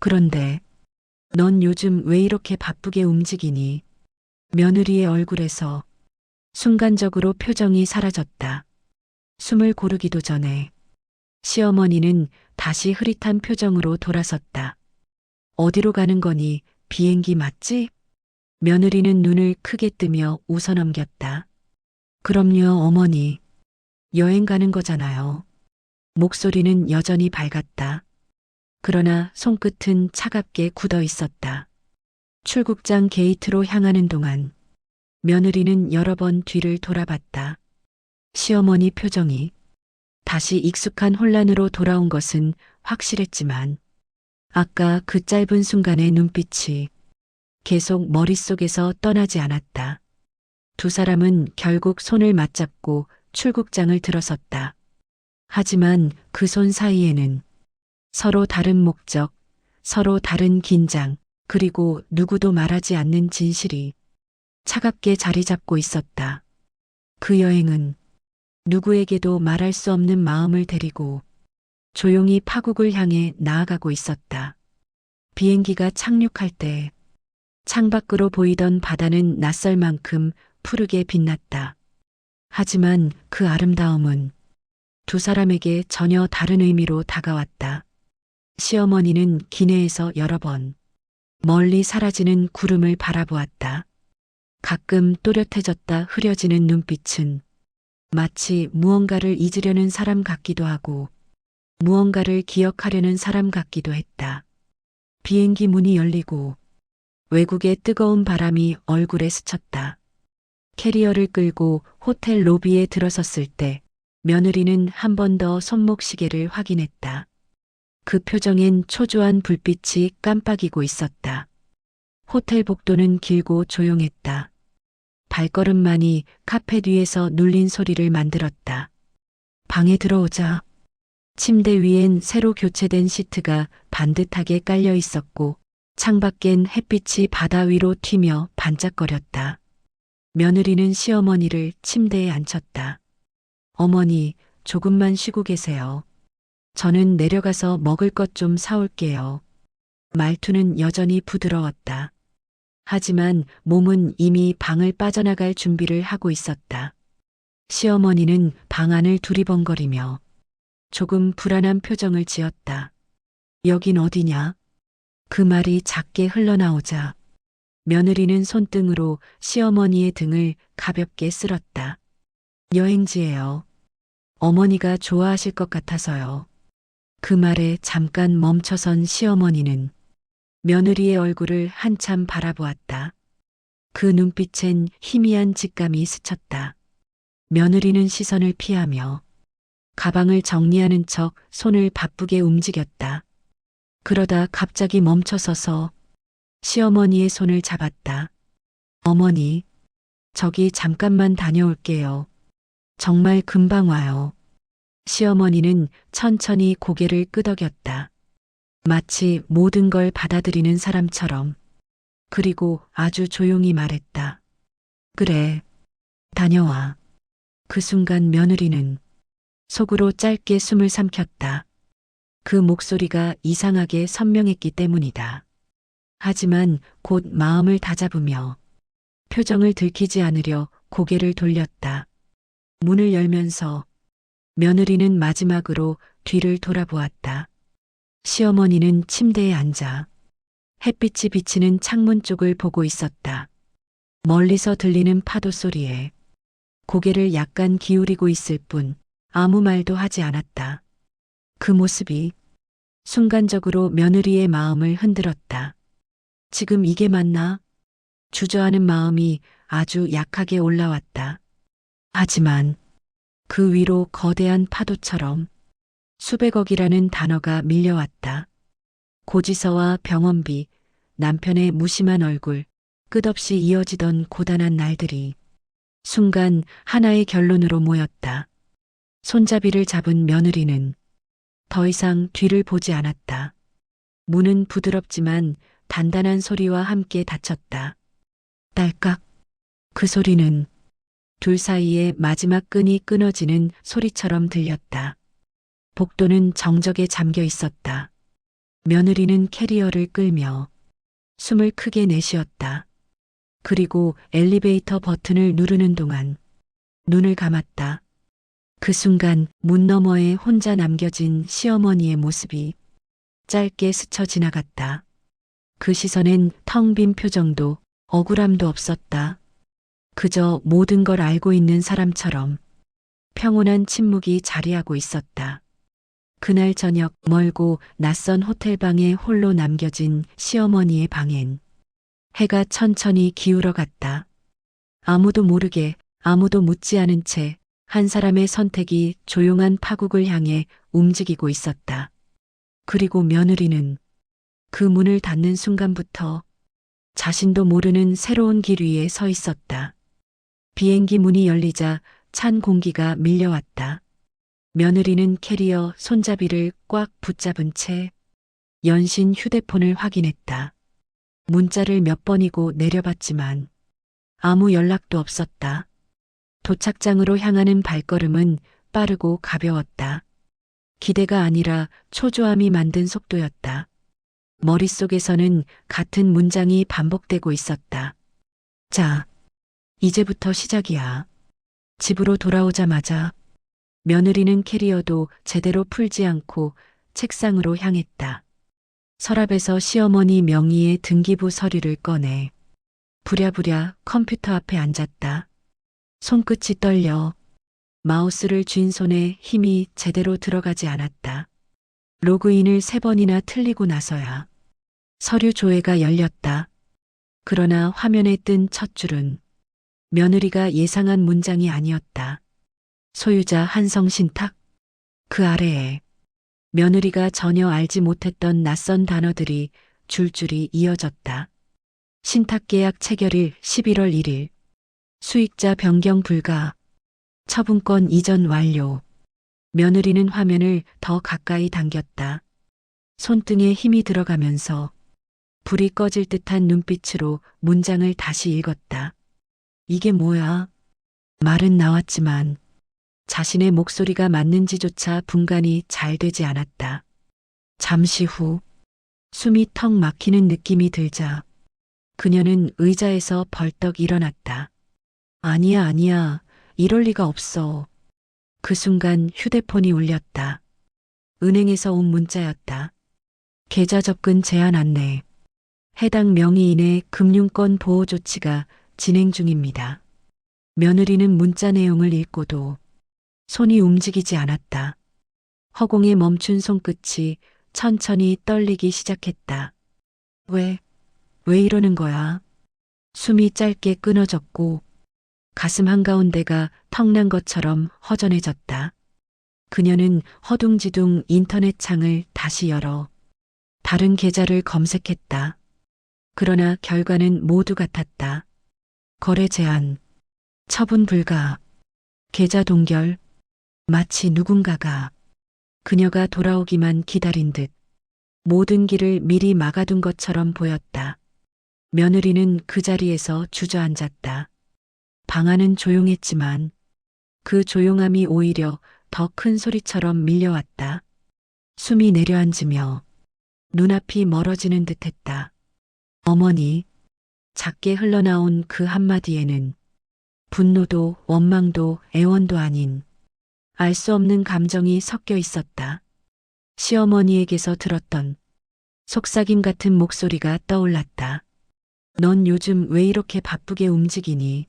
그런데 넌 요즘 왜 이렇게 바쁘게 움직이니? 며느리의 얼굴에서 순간적으로 표정이 사라졌다. 숨을 고르기도 전에 시어머니는 다시 흐릿한 표정으로 돌아섰다. 어디로 가는 거니? 비행기 맞지? 며느리는 눈을 크게 뜨며 웃어넘겼다. 그럼요, 어머니. 여행 가는 거잖아요. 목소리는 여전히 밝았다. 그러나 손끝은 차갑게 굳어 있었다. 출국장 게이트로 향하는 동안 며느리는 여러 번 뒤를 돌아봤다. 시어머니 표정이 다시 익숙한 혼란으로 돌아온 것은 확실했지만 아까 그 짧은 순간의 눈빛이 계속 머릿속에서 떠나지 않았다. 두 사람은 결국 손을 맞잡고 출국장을 들어섰다. 하지만 그 손 사이에는 서로 다른 목적, 서로 다른 긴장, 그리고 누구도 말하지 않는 진실이 차갑게 자리 잡고 있었다. 그 여행은 누구에게도 말할 수 없는 마음을 데리고 조용히 파국을 향해 나아가고 있었다. 비행기가 착륙할 때 창밖으로 보이던 바다는 낯설 만큼 푸르게 빛났다. 하지만 그 아름다움은 두 사람에게 전혀 다른 의미로 다가왔다. 시어머니는 기내에서 여러 번 멀리 사라지는 구름을 바라보았다. 가끔 또렷해졌다 흐려지는 눈빛은 마치 무언가를 잊으려는 사람 같기도 하고 무언가를 기억하려는 사람 같기도 했다. 비행기 문이 열리고 외국의 뜨거운 바람이 얼굴에 스쳤다. 캐리어를 끌고 호텔 로비에 들어섰을 때 며느리는 한 번 더 손목시계를 확인했다. 그 표정엔 초조한 불빛이 깜빡이고 있었다. 호텔 복도는 길고 조용했다. 발걸음만이 카페 뒤에서 눌린 소리를 만들었다. 방에 들어오자 침대 위엔 새로 교체된 시트가 반듯하게 깔려 있었고 창밖엔 햇빛이 바다 위로 튀며 반짝거렸다. 며느리는 시어머니를 침대에 앉혔다. 어머니, 조금만 쉬고 계세요. 저는 내려가서 먹을 것 좀 사올게요. 말투는 여전히 부드러웠다. 하지만 몸은 이미 방을 빠져나갈 준비를 하고 있었다. 시어머니는 방 안을 두리번거리며 조금 불안한 표정을 지었다. 여긴 어디냐? 그 말이 작게 흘러나오자 며느리는 손등으로 시어머니의 등을 가볍게 쓸었다. 여행지예요. 어머니가 좋아하실 것 같아서요. 그 말에 잠깐 멈춰선 시어머니는 며느리의 얼굴을 한참 바라보았다. 그 눈빛엔 희미한 직감이 스쳤다. 며느리는 시선을 피하며 가방을 정리하는 척 손을 바쁘게 움직였다. 그러다 갑자기 멈춰서서 시어머니의 손을 잡았다. 어머니, 저기 잠깐만 다녀올게요. 정말 금방 와요. 시어머니는 천천히 고개를 끄덕였다. 마치 모든 걸 받아들이는 사람처럼. 그리고 아주 조용히 말했다. 그래, 다녀와. 그 순간 며느리는 속으로 짧게 숨을 삼켰다. 그 목소리가 이상하게 선명했기 때문이다. 하지만 곧 마음을 다잡으며 표정을 들키지 않으려 고개를 돌렸다. 문을 열면서 며느리는 마지막으로 뒤를 돌아보았다. 시어머니는 침대에 앉아 햇빛이 비치는 창문 쪽을 보고 있었다. 멀리서 들리는 파도 소리에 고개를 약간 기울이고 있을 뿐 아무 말도 하지 않았다. 그 모습이 순간적으로 며느리의 마음을 흔들었다. 지금 이게 맞나? 주저하는 마음이 아주 약하게 올라왔다. 하지만 그 위로 거대한 파도처럼 수백억이라는 단어가 밀려왔다. 고지서와 병원비, 남편의 무심한 얼굴, 끝없이 이어지던 고단한 날들이 순간 하나의 결론으로 모였다. 손잡이를 잡은 며느리는 더 이상 뒤를 보지 않았다. 문은 부드럽지만 단단한 소리와 함께 닫혔다. 딸깍. 그 소리는 둘 사이의 마지막 끈이 끊어지는 소리처럼 들렸다. 복도는 정적에 잠겨 있었다. 며느리는 캐리어를 끌며 숨을 크게 내쉬었다. 그리고 엘리베이터 버튼을 누르는 동안 눈을 감았다. 그 순간 문 너머에 혼자 남겨진 시어머니의 모습이 짧게 스쳐 지나갔다. 그 시선엔 텅 빈 표정도 억울함도 없었다. 그저 모든 걸 알고 있는 사람처럼 평온한 침묵이 자리하고 있었다. 그날 저녁 멀고 낯선 호텔방에 홀로 남겨진 시어머니의 방엔 해가 천천히 기울어 갔다. 아무도 모르게 아무도 묻지 않은 채 한 사람의 선택이 조용한 파국을 향해 움직이고 있었다. 그리고 며느리는 그 문을 닫는 순간부터 자신도 모르는 새로운 길 위에 서 있었다. 비행기 문이 열리자 찬 공기가 밀려왔다. 며느리는 캐리어 손잡이를 꽉 붙잡은 채 연신 휴대폰을 확인했다. 문자를 몇 번이고 내려봤지만 아무 연락도 없었다. 도착장으로 향하는 발걸음은 빠르고 가벼웠다. 기대가 아니라 초조함이 만든 속도였다. 머릿속에서는 같은 문장이 반복되고 있었다. 자, 이제부터 시작이야. 집으로 돌아오자마자 며느리는 캐리어도 제대로 풀지 않고 책상으로 향했다. 서랍에서 시어머니 명의의 등기부 서류를 꺼내 부랴부랴 컴퓨터 앞에 앉았다. 손끝이 떨려 마우스를 쥔 손에 힘이 제대로 들어가지 않았다. 로그인을 3번이나 틀리고 나서야 서류 조회가 열렸다. 그러나 화면에 뜬 첫 줄은 며느리가 예상한 문장이 아니었다. 소유자 한성 신탁? 그 아래에 며느리가 전혀 알지 못했던 낯선 단어들이 줄줄이 이어졌다. 신탁계약 체결일 11월 1일. 수익자 변경 불가. 처분권 이전 완료. 며느리는 화면을 더 가까이 당겼다. 손등에 힘이 들어가면서 불이 꺼질 듯한 눈빛으로 문장을 다시 읽었다. 이게 뭐야? 말은 나왔지만 자신의 목소리가 맞는지조차 분간이 잘 되지 않았다. 잠시 후 숨이 턱 막히는 느낌이 들자 그녀는 의자에서 벌떡 일어났다. 아니야, 아니야. 이럴 리가 없어. 그 순간 휴대폰이 울렸다. 은행에서 온 문자였다. 계좌 접근 제한 안내. 해당 명의인의 금융권 보호 조치가 진행 중입니다. 며느리는 문자 내용을 읽고도 손이 움직이지 않았다. 허공에 멈춘 손끝이 천천히 떨리기 시작했다. 왜 이러는 거야? 숨이 짧게 끊어졌고 가슴 한가운데가 턱난 것처럼 허전해졌다. 그녀는 허둥지둥 인터넷 창을 다시 열어 다른 계좌를 검색했다. 그러나 결과는 모두 같았다. 거래 제한, 처분 불가, 계좌 동결, 마치 누군가가 그녀가 돌아오기만 기다린 듯 모든 길을 미리 막아둔 것처럼 보였다. 며느리는 그 자리에서 주저앉았다. 방 안은 조용했지만 그 조용함이 오히려 더 큰 소리처럼 밀려왔다. 숨이 내려앉으며 눈앞이 멀어지는 듯했다. 어머니, 작게 흘러나온 그 한마디에는 분노도 원망도 애원도 아닌 알 수 없는 감정이 섞여 있었다. 시어머니에게서 들었던 속삭임 같은 목소리가 떠올랐다. 넌 요즘 왜 이렇게 바쁘게 움직이니?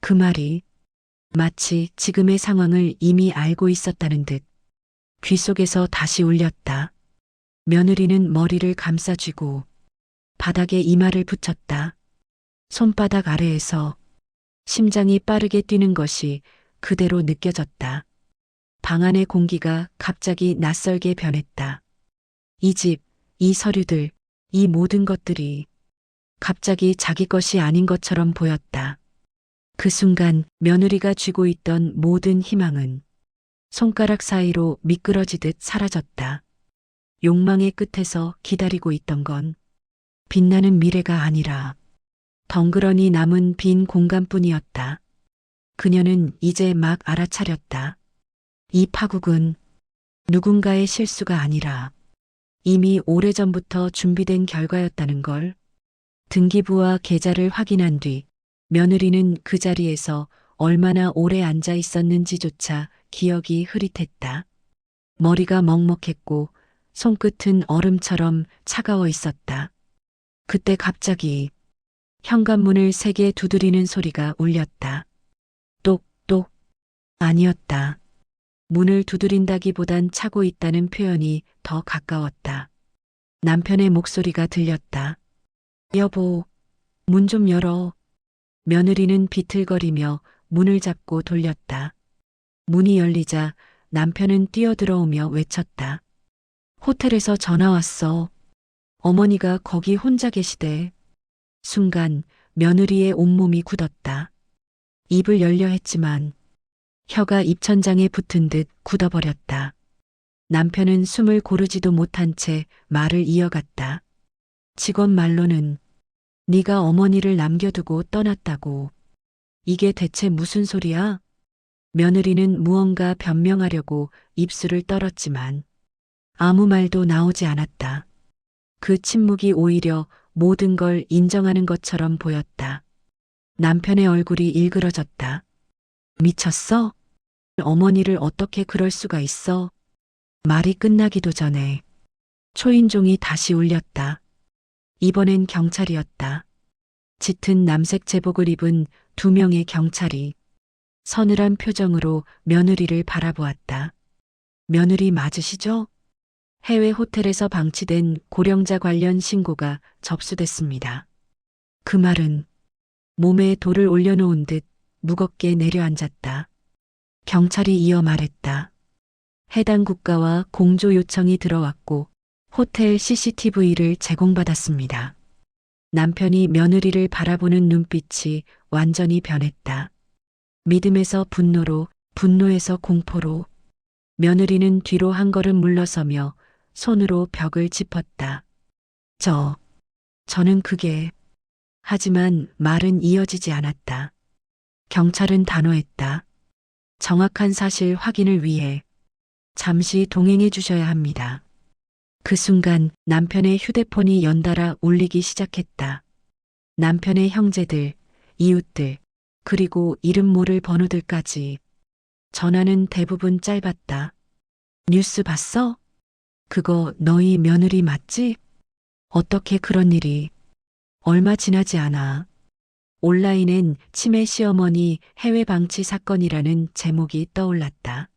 그 말이 마치 지금의 상황을 이미 알고 있었다는 듯 귓속에서 다시 울렸다. 며느리는 머리를 감싸쥐고 바닥에 이마를 붙였다. 손바닥 아래에서 심장이 빠르게 뛰는 것이 그대로 느껴졌다. 방 안의 공기가 갑자기 낯설게 변했다. 이 집, 이 서류들, 이 모든 것들이 갑자기 자기 것이 아닌 것처럼 보였다. 그 순간 며느리가 쥐고 있던 모든 희망은 손가락 사이로 미끄러지듯 사라졌다. 욕망의 끝에서 기다리고 있던 건 빛나는 미래가 아니라 덩그러니 남은 빈 공간뿐이었다. 그녀는 이제 막 알아차렸다. 이 파국은 누군가의 실수가 아니라 이미 오래전부터 준비된 결과였다는 걸. 등기부와 계좌를 확인한 뒤 며느리는 그 자리에서 얼마나 오래 앉아 있었는지조차 기억이 흐릿했다. 머리가 먹먹했고 손끝은 얼음처럼 차가워 있었다. 그때 갑자기 현관문을 세게 두드리는 소리가 울렸다. 똑똑. 아니었다. 문을 두드린다기보단 차고 있다는 표현이 더 가까웠다. 남편의 목소리가 들렸다. 여보, 문 좀 열어. 며느리는 비틀거리며 문을 잡고 돌렸다. 문이 열리자 남편은 뛰어들어오며 외쳤다. 호텔에서 전화 왔어. 어머니가 거기 혼자 계시대. 순간 며느리의 온몸이 굳었다. 입을 열려 했지만 혀가 입천장에 붙은 듯 굳어버렸다. 남편은 숨을 고르지도 못한 채 말을 이어갔다. 직원 말로는 네가 어머니를 남겨두고 떠났다고. 이게 대체 무슨 소리야? 며느리는 무언가 변명하려고 입술을 떨었지만 아무 말도 나오지 않았다. 그 침묵이 오히려 모든 걸 인정하는 것처럼 보였다. 남편의 얼굴이 일그러졌다. 미쳤어? 어머니를 어떻게 그럴 수가 있어? 말이 끝나기도 전에 초인종이 다시 울렸다. 이번엔 경찰이었다. 짙은 남색 제복을 입은 2명의 경찰이 서늘한 표정으로 며느리를 바라보았다. 며느리 맞으시죠? 해외 호텔에서 방치된 고령자 관련 신고가 접수됐습니다. 그 말은 몸에 돌을 올려놓은 듯 무겁게 내려앉았다. 경찰이 이어 말했다. 해당 국가와 공조 요청이 들어왔고 호텔 CCTV를 제공받았습니다. 남편이 며느리를 바라보는 눈빛이 완전히 변했다. 믿음에서 분노로, 분노에서 공포로. 며느리는 뒤로 한 걸음 물러서며 손으로 벽을 짚었다. 저는 그게. 하지만 말은 이어지지 않았다. 경찰은 단호했다. 정확한 사실 확인을 위해 잠시 동행해 주셔야 합니다. 그 순간 남편의 휴대폰이 연달아 울리기 시작했다. 남편의 형제들, 이웃들, 그리고 이름 모를 번호들까지. 전화는 대부분 짧았다. 뉴스 봤어? 그거 너희 며느리 맞지? 어떻게 그런 일이? 얼마 지나지 않아. 온라인엔 치매 시어머니 해외 방치 사건이라는 제목이 떠올랐다.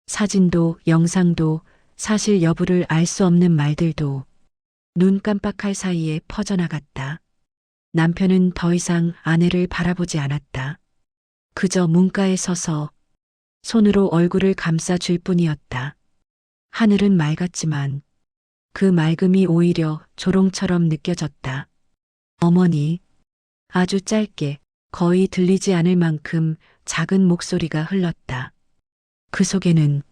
사진도 영상도 사실 여부를 알 수 없는 말들도. 눈 깜빡할 사이에 퍼져나갔다. 남편은 더 이상 아내를 바라보지 않았다. 그저 문가에 서서 손으로 얼굴을 감싸줄 뿐이었다. 하늘은 맑았지만 그 맑음이 오히려 조롱처럼 느껴졌다. 어머니, 아주 짧게 거의 들리지 않을 만큼 작은 목소리가 흘렀다. 그 속에는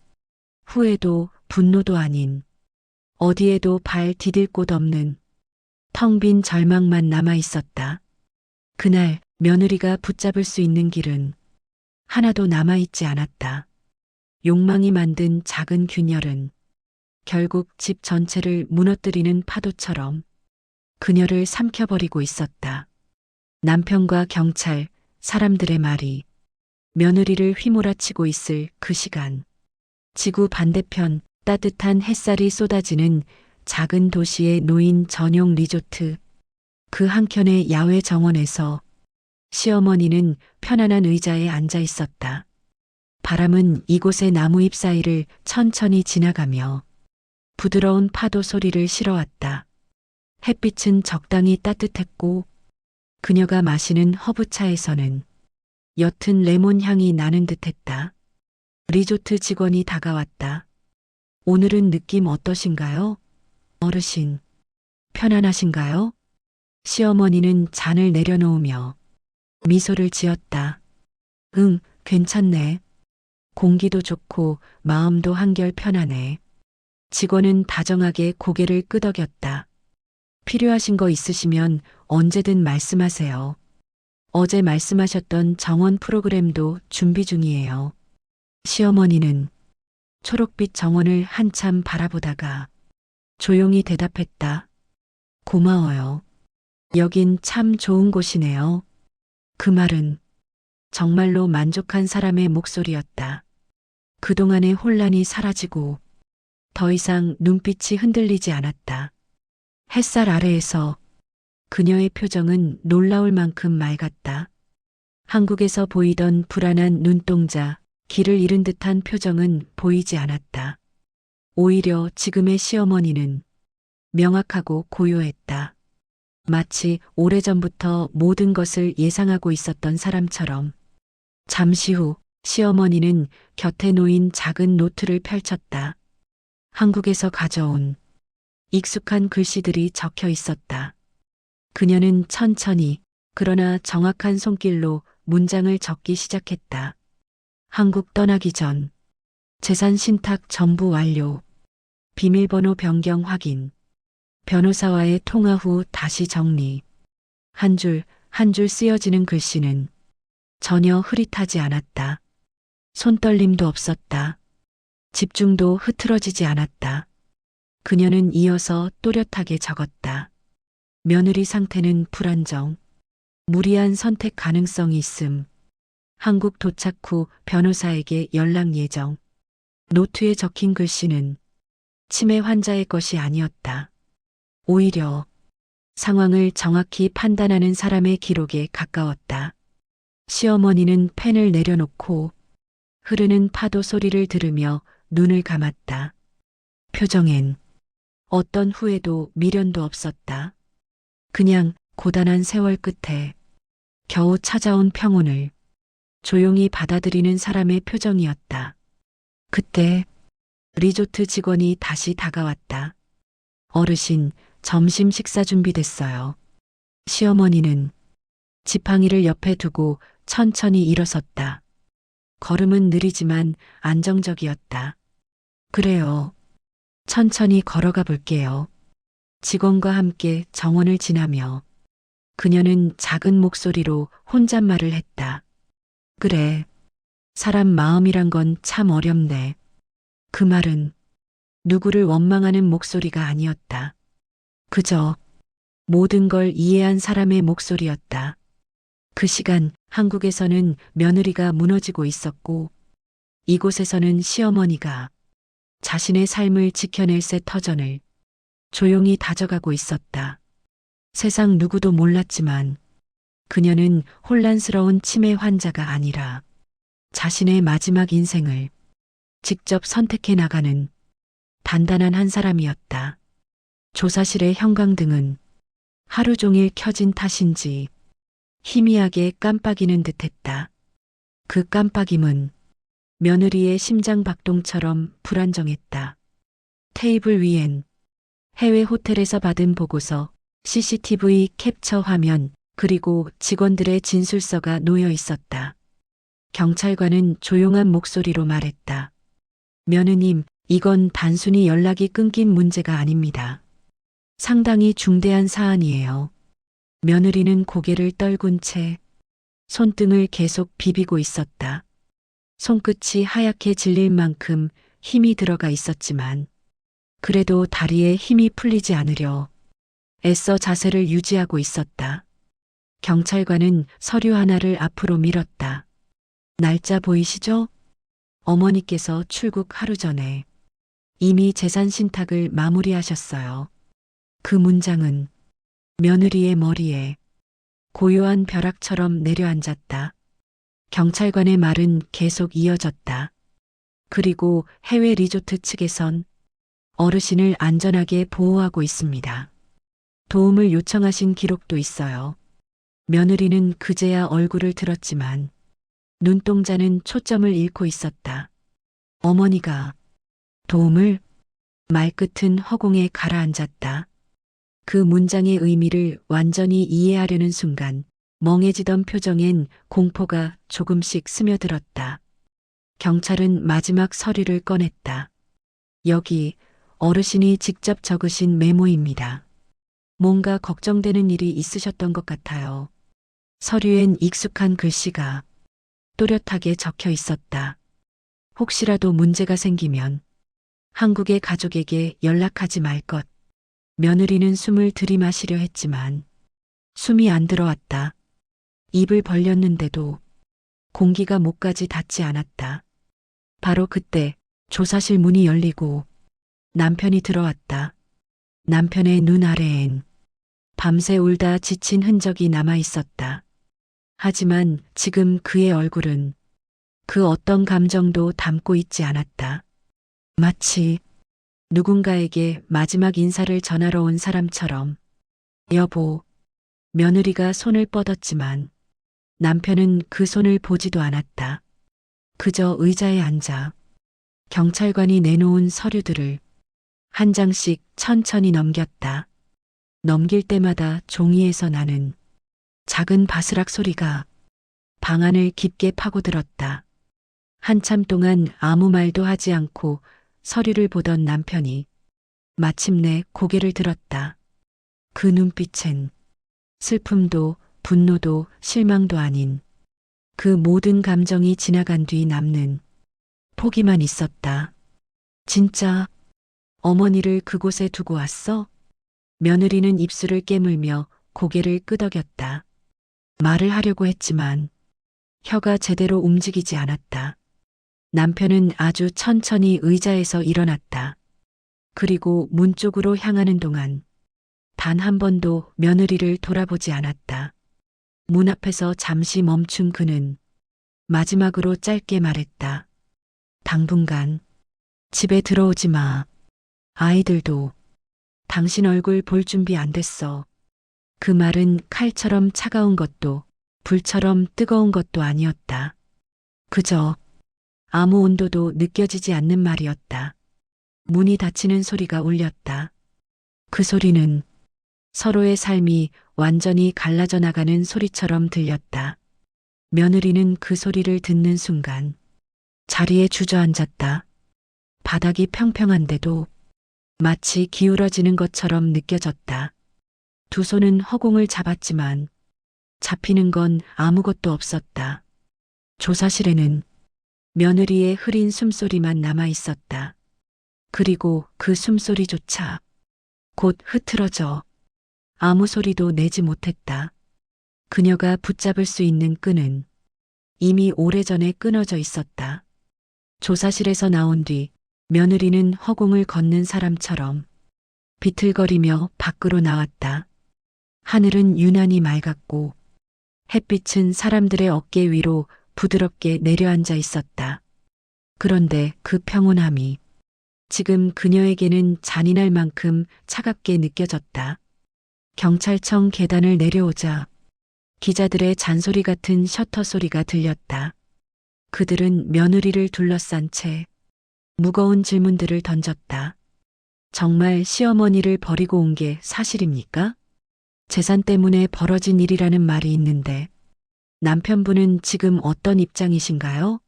후회도 분노도 아닌 어디에도 발 디딜 곳 없는 텅 빈 절망만 남아 있었다. 그날 며느리가 붙잡을 수 있는 길은 하나도 남아 있지 않았다. 욕망이 만든 작은 균열은 결국 집 전체를 무너뜨리는 파도처럼 그녀를 삼켜버리고 있었다. 남편과 경찰, 사람들의 말이 며느리를 휘몰아치고 있을 그 시간. 지구 반대편 따뜻한 햇살이 쏟아지는 작은 도시의 노인 전용 리조트. 그 한켠의 야외 정원에서 시어머니는 편안한 의자에 앉아 있었다. 바람은 이곳의 나무잎 사이를 천천히 지나가며 부드러운 파도 소리를 실어왔다. 햇빛은 적당히 따뜻했고 그녀가 마시는 허브차에서는 옅은 레몬 향이 나는 듯했다. 리조트 직원이 다가왔다. 오늘은 느낌 어떠신가요? 어르신, 편안하신가요? 시어머니는 잔을 내려놓으며 미소를 지었다. 응, 괜찮네. 공기도 좋고 마음도 한결 편하네. 직원은 다정하게 고개를 끄덕였다. 필요하신 거 있으시면 언제든 말씀하세요. 어제 말씀하셨던 정원 프로그램도 준비 중이에요. 시어머니는 초록빛 정원을 한참 바라보다가 조용히 대답했다. 고마워요. 여긴 참 좋은 곳이네요. 그 말은 정말로 만족한 사람의 목소리였다. 그동안의 혼란이 사라지고 더 이상 눈빛이 흔들리지 않았다. 햇살 아래에서 그녀의 표정은 놀라울 만큼 맑았다. 한국에서 보이던 불안한 눈동자, 길을 잃은 듯한 표정은 보이지 않았다. 오히려 지금의 시어머니는 명확하고 고요했다. 마치 오래전부터 모든 것을 예상하고 있었던 사람처럼. 잠시 후 시어머니는 곁에 놓인 작은 노트를 펼쳤다. 한국에서 가져온 익숙한 글씨들이 적혀 있었다. 그녀는 천천히 그러나 정확한 손길로 문장을 적기 시작했다. 한국 떠나기 전, 재산 신탁 전부 완료, 비밀번호 변경 확인, 변호사와의 통화 후 다시 정리. 한 줄 한 줄 쓰여지는 글씨는 전혀 흐릿하지 않았다. 손떨림도 없었다. 집중도 흐트러지지 않았다. 그녀는 이어서 또렷하게 적었다. 며느리 상태는 불안정. 무리한 선택 가능성이 있음. 한국 도착 후 변호사에게 연락 예정. 노트에 적힌 글씨는 치매 환자의 것이 아니었다. 오히려 상황을 정확히 판단하는 사람의 기록에 가까웠다. 시어머니는 펜을 내려놓고 흐르는 파도 소리를 들으며 눈을 감았다. 표정엔 어떤 후회도 미련도 없었다. 그냥 고단한 세월 끝에 겨우 찾아온 평온을 조용히 받아들이는 사람의 표정이었다. 그때 리조트 직원이 다시 다가왔다. 어르신, 점심 식사 준비됐어요. 시어머니는 지팡이를 옆에 두고 천천히 일어섰다. 걸음은 느리지만 안정적이었다. 그래요. 천천히 걸어가 볼게요. 직원과 함께 정원을 지나며 그녀는 작은 목소리로 혼잣말을 했다. 그래. 사람 마음이란 건 참 어렵네. 그 말은 누구를 원망하는 목소리가 아니었다. 그저 모든 걸 이해한 사람의 목소리였다. 그 시간 한국에서는 며느리가 무너지고 있었고 이곳에서는 시어머니가 자신의 삶을 지켜낼 새 터전을 조용히 다져가고 있었다. 세상 누구도 몰랐지만 그녀는 혼란스러운 치매 환자가 아니라 자신의 마지막 인생을 직접 선택해 나가는 단단한 한 사람이었다. 조사실의 형광등은 하루 종일 켜진 탓인지 희미하게 깜빡이는 듯했다. 그 깜빡임은 며느리의 심장 박동처럼 불안정했다. 테이블 위엔 해외 호텔에서 받은 보고서, CCTV 캡처 화면, 그리고 직원들의 진술서가 놓여 있었다. 경찰관은 조용한 목소리로 말했다. 며느님, 이건 단순히 연락이 끊긴 문제가 아닙니다. 상당히 중대한 사안이에요. 며느리는 고개를 떨군 채 손등을 계속 비비고 있었다. 손끝이 하얗게 질릴 만큼 힘이 들어가 있었지만 그래도 다리에 힘이 풀리지 않으려 애써 자세를 유지하고 있었다. 경찰관은 서류 하나를 앞으로 밀었다. 날짜 보이시죠? 어머니께서 출국 하루 전에 이미 재산 신탁을 마무리하셨어요. 그 문장은 며느리의 머리에 고요한 벼락처럼 내려앉았다. 경찰관의 말은 계속 이어졌다. 그리고 해외 리조트 측에선 어르신을 안전하게 보호하고 있습니다. 도움을 요청하신 기록도 있어요. 며느리는 그제야 얼굴을 들었지만 눈동자는 초점을 잃고 있었다. 어머니가 도움을? 말끝은 허공에 가라앉았다. 그 문장의 의미를 완전히 이해하려는 순간 멍해지던 표정엔 공포가 조금씩 스며들었다. 경찰은 마지막 서류를 꺼냈다. 여기 어르신이 직접 적으신 메모입니다. 뭔가 걱정되는 일이 있으셨던 것 같아요. 서류엔 익숙한 글씨가 또렷하게 적혀 있었다. 혹시라도 문제가 생기면 한국의 가족에게 연락하지 말 것. 며느리는 숨을 들이마시려 했지만 숨이 안 들어왔다. 입을 벌렸는데도 공기가 목까지 닿지 않았다. 바로 그때 조사실 문이 열리고 남편이 들어왔다. 남편의 눈 아래엔 밤새 울다 지친 흔적이 남아 있었다. 하지만 지금 그의 얼굴은 그 어떤 감정도 담고 있지 않았다. 마치 누군가에게 마지막 인사를 전하러 온 사람처럼. 여보, 며느리가 손을 뻗었지만 남편은 그 손을 보지도 않았다. 그저 의자에 앉아 경찰관이 내놓은 서류들을 한 장씩 천천히 넘겼다. 넘길 때마다 종이에서 나는 작은 바스락 소리가 방 안을 깊게 파고들었다. 한참 동안 아무 말도 하지 않고 서류를 보던 남편이 마침내 고개를 들었다. 그 눈빛엔 슬픔도 분노도 실망도 아닌 그 모든 감정이 지나간 뒤 남는 포기만 있었다. 진짜 어머니를 그곳에 두고 왔어? 며느리는 입술을 깨물며 고개를 끄덕였다. 말을 하려고 했지만 혀가 제대로 움직이지 않았다. 남편은 아주 천천히 의자에서 일어났다. 그리고 문 쪽으로 향하는 동안 단 한 번도 며느리를 돌아보지 않았다. 문 앞에서 잠시 멈춘 그는 마지막으로 짧게 말했다. 당분간 집에 들어오지 마. 아이들도 당신 얼굴 볼 준비 안 됐어. 그 말은 칼처럼 차가운 것도 불처럼 뜨거운 것도 아니었다. 그저 아무 온도도 느껴지지 않는 말이었다. 문이 닫히는 소리가 울렸다. 그 소리는 서로의 삶이 완전히 갈라져 나가는 소리처럼 들렸다. 며느리는 그 소리를 듣는 순간 자리에 주저앉았다. 바닥이 평평한데도 마치 기울어지는 것처럼 느껴졌다. 두 손은 허공을 잡았지만 잡히는 건 아무것도 없었다. 조사실에는 며느리의 흐린 숨소리만 남아 있었다. 그리고 그 숨소리조차 곧 흐트러져 아무 소리도 내지 못했다. 그녀가 붙잡을 수 있는 끈은 이미 오래전에 끊어져 있었다. 조사실에서 나온 뒤 며느리는 허공을 걷는 사람처럼 비틀거리며 밖으로 나왔다. 하늘은 유난히 맑았고 햇빛은 사람들의 어깨 위로 부드럽게 내려앉아 있었다. 그런데 그 평온함이 지금 그녀에게는 잔인할 만큼 차갑게 느껴졌다. 경찰청 계단을 내려오자 기자들의 잔소리 같은 셔터 소리가 들렸다. 그들은 며느리를 둘러싼 채 무거운 질문들을 던졌다. 정말 시어머니를 버리고 온 게 사실입니까? 재산 때문에 벌어진 일이라는 말이 있는데 남편분은 지금 어떤 입장이신가요?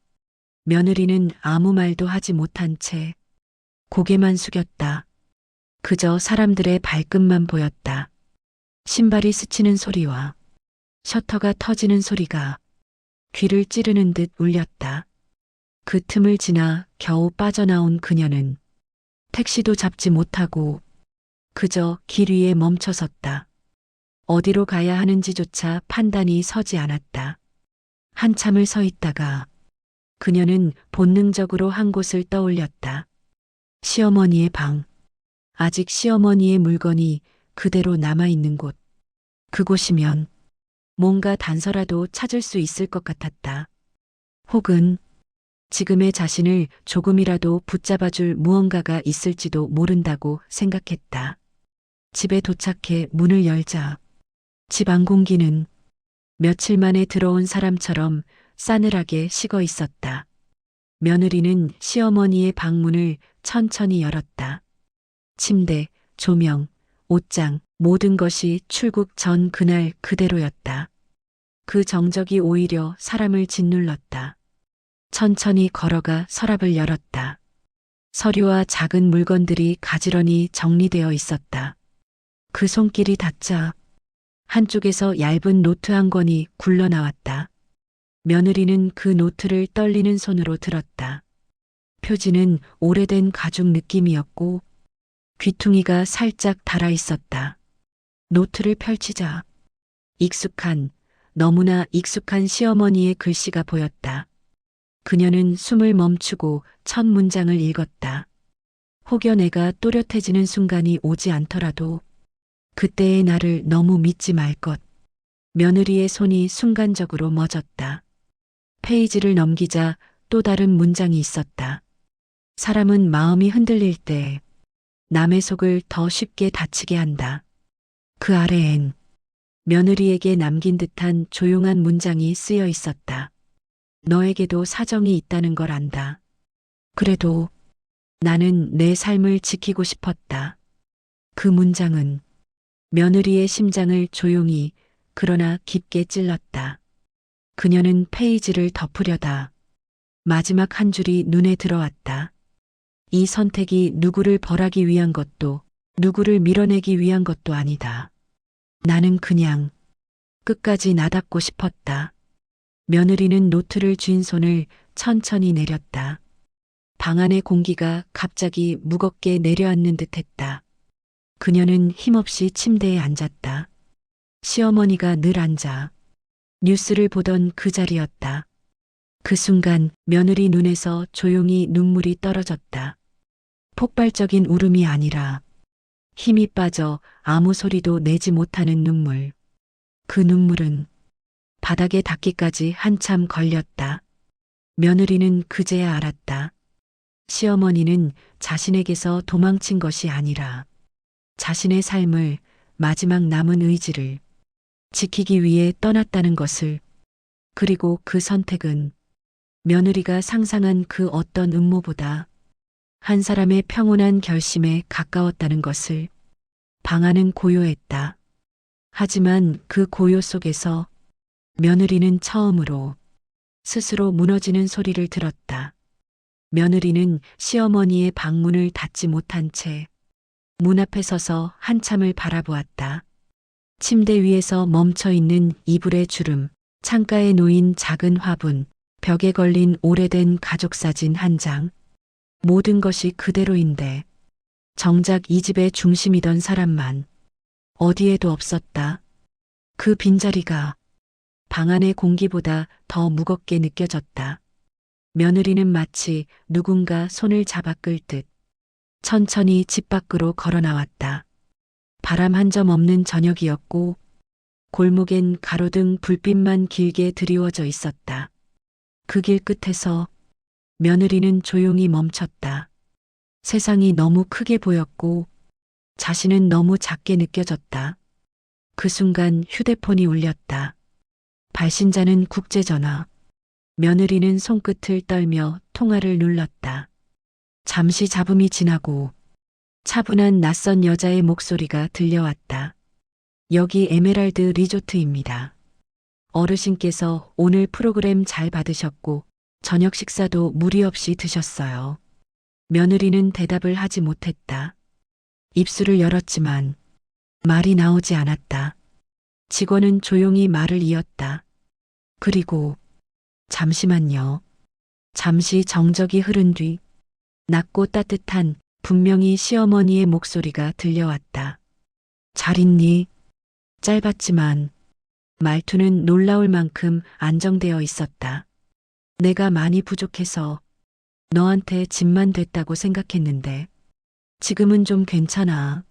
며느리는 아무 말도 하지 못한 채 고개만 숙였다. 그저 사람들의 발끝만 보였다. 신발이 스치는 소리와 셔터가 터지는 소리가 귀를 찌르는 듯 울렸다. 그 틈을 지나 겨우 빠져나온 그녀는 택시도 잡지 못하고 그저 길 위에 멈춰 섰다. 어디로 가야 하는지조차 판단이 서지 않았다. 한참을 서 있다가 그녀는 본능적으로 한 곳을 떠올렸다. 시어머니의 방. 아직 시어머니의 물건이 그대로 남아있는 곳. 그곳이면 뭔가 단서라도 찾을 수 있을 것 같았다. 혹은 지금의 자신을 조금이라도 붙잡아줄 무언가가 있을지도 모른다고 생각했다. 집에 도착해 문을 열자 집 안 공기는 며칠 만에 들어온 사람처럼 싸늘하게 식어 있었다. 며느리는 시어머니의 방문을 천천히 열었다. 침대, 조명, 옷장, 모든 것이 출국 전 그날 그대로였다. 그 정적이 오히려 사람을 짓눌렀다. 천천히 걸어가 서랍을 열었다. 서류와 작은 물건들이 가지런히 정리되어 있었다. 그 손길이 닿자 한쪽에서 얇은 노트 한 권이 굴러나왔다. 며느리는 그 노트를 떨리는 손으로 들었다. 표지는 오래된 가죽 느낌이었고 귀퉁이가 살짝 달아 있었다. 노트를 펼치자 익숙한, 너무나 익숙한 시어머니의 글씨가 보였다. 그녀는 숨을 멈추고 첫 문장을 읽었다. 혹여 내가 또렷해지는 순간이 오지 않더라도 그때의 나를 너무 믿지 말 것. 며느리의 손이 순간적으로 멎었다. 페이지를 넘기자 또 다른 문장이 있었다. 사람은 마음이 흔들릴 때 남의 속을 더 쉽게 다치게 한다. 그 아래엔 며느리에게 남긴 듯한 조용한 문장이 쓰여 있었다. 너에게도 사정이 있다는 걸 안다. 그래도 나는 내 삶을 지키고 싶었다. 그 문장은 며느리의 심장을 조용히 그러나 깊게 찔렀다. 그녀는 페이지를 덮으려다 마지막 한 줄이 눈에 들어왔다. 이 선택이 누구를 벌하기 위한 것도 누구를 밀어내기 위한 것도 아니다. 나는 그냥 끝까지 나답고 싶었다. 며느리는 노트를 쥔 손을 천천히 내렸다. 방 안의 공기가 갑자기 무겁게 내려앉는 듯했다. 그녀는 힘없이 침대에 앉았다. 시어머니가 늘 앉아 뉴스를 보던 그 자리였다. 그 순간 며느리 눈에서 조용히 눈물이 떨어졌다. 폭발적인 울음이 아니라 힘이 빠져 아무 소리도 내지 못하는 눈물. 그 눈물은 바닥에 닿기까지 한참 걸렸다. 며느리는 그제야 알았다. 시어머니는 자신에게서 도망친 것이 아니라 자신의 삶을, 마지막 남은 의지를 지키기 위해 떠났다는 것을. 그리고 그 선택은 며느리가 상상한 그 어떤 음모보다 한 사람의 평온한 결심에 가까웠다는 것을. 방 안은 고요했다. 하지만 그 고요 속에서 며느리는 처음으로 스스로 무너지는 소리를 들었다. 며느리는 시어머니의 방문을 닫지 못한 채 문 앞에 서서 한참을 바라보았다. 침대 위에서 멈춰 있는 이불의 주름, 창가에 놓인 작은 화분, 벽에 걸린 오래된 가족사진 한 장. 모든 것이 그대로인데 정작 이 집의 중심이던 사람만 어디에도 없었다. 그 빈자리가 방 안의 공기보다 더 무겁게 느껴졌다. 며느리는 마치 누군가 손을 잡아 끌듯 천천히 집 밖으로 걸어 나왔다. 바람 한 점 없는 저녁이었고 골목엔 가로등 불빛만 길게 드리워져 있었다. 그 길 끝에서 며느리는 조용히 멈췄다. 세상이 너무 크게 보였고 자신은 너무 작게 느껴졌다. 그 순간 휴대폰이 울렸다. 발신자는 국제전화. 며느리는 손끝을 떨며 통화를 눌렀다. 잠시 잡음이 지나고 차분한 낯선 여자의 목소리가 들려왔다. 여기 에메랄드 리조트입니다. 어르신께서 오늘 프로그램 잘 받으셨고 저녁 식사도 무리 없이 드셨어요. 며느리는 대답을 하지 못했다. 입술을 열었지만 말이 나오지 않았다. 직원은 조용히 말을 이었다. 그리고 잠시만요. 잠시 정적이 흐른 뒤 낮고 따뜻한 분명히 시어머니의 목소리가 들려왔다. 잘 있니? 짧았지만 말투는 놀라울 만큼 안정되어 있었다. 내가 많이 부족해서 너한테 짐만 됐다고 생각했는데 지금은 좀 괜찮아.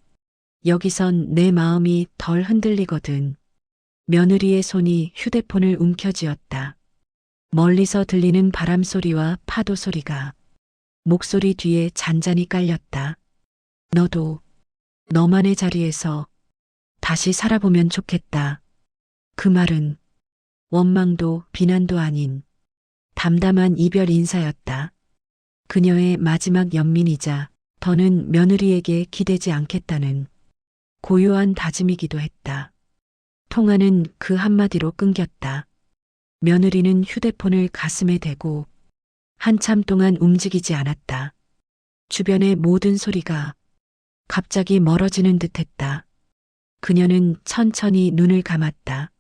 여기선 내 마음이 덜 흔들리거든. 며느리의 손이 휴대폰을 움켜쥐었다. 멀리서 들리는 바람 소리와 파도 소리가 목소리 뒤에 잔잔히 깔렸다. 너도 너만의 자리에서 다시 살아보면 좋겠다. 그 말은 원망도 비난도 아닌 담담한 이별 인사였다. 그녀의 마지막 연민이자 더는 며느리에게 기대지 않겠다는 고요한 다짐이기도 했다. 통화는 그 한마디로 끊겼다. 며느리는 휴대폰을 가슴에 대고 한참 동안 움직이지 않았다. 주변의 모든 소리가 갑자기 멀어지는 듯했다. 그녀는 천천히 눈을 감았다.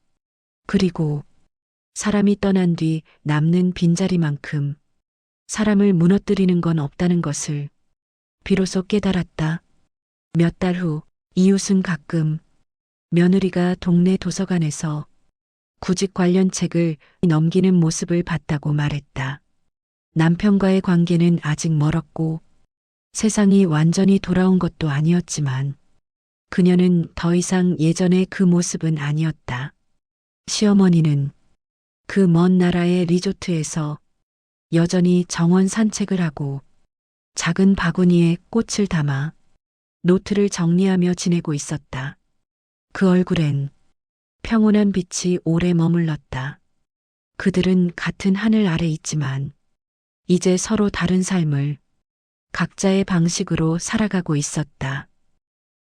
그리고 사람이 떠난 뒤 남는 빈자리만큼 사람을 무너뜨리는 건 없다는 것을 비로소 깨달았다. 몇 달 후 이웃은 가끔 며느리가 동네 도서관에서 구직 관련 책을 넘기는 모습을 봤다고 말했다. 남편과의 관계는 아직 멀었고 세상이 완전히 돌아온 것도 아니었지만 그녀는 더 이상 예전의 그 모습은 아니었다. 시어머니는 그 먼 나라의 리조트에서 여전히 정원 산책을 하고 작은 바구니에 꽃을 담아 노트를 정리하며 지내고 있었다. 그 얼굴엔 평온한 빛이 오래 머물렀다. 그들은 같은 하늘 아래 있지만 이제 서로 다른 삶을 각자의 방식으로 살아가고 있었다.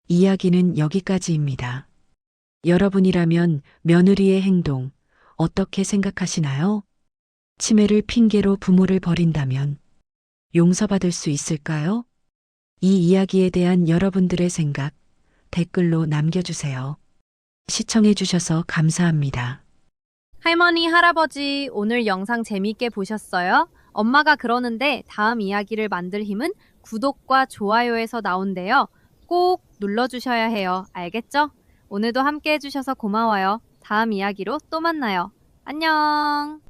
이야기는 여기까지입니다. 여러분이라면 며느리의 행동 어떻게 생각하시나요? 치매를 핑계로 부모를 버린다면 용서받을 수 있을까요? 이 이야기에 대한 여러분들의 생각 댓글로 남겨주세요. 시청해주셔서 감사합니다. 할머니, 할아버지, 오늘 영상 재미있게 보셨어요? 엄마가 그러는데 다음 이야기를 만들 힘은 구독과 좋아요에서 나온대요. 꼭 눌러주셔야 해요. 알겠죠? 오늘도 함께 해주셔서 고마워요. 다음 이야기로 또 만나요. 안녕!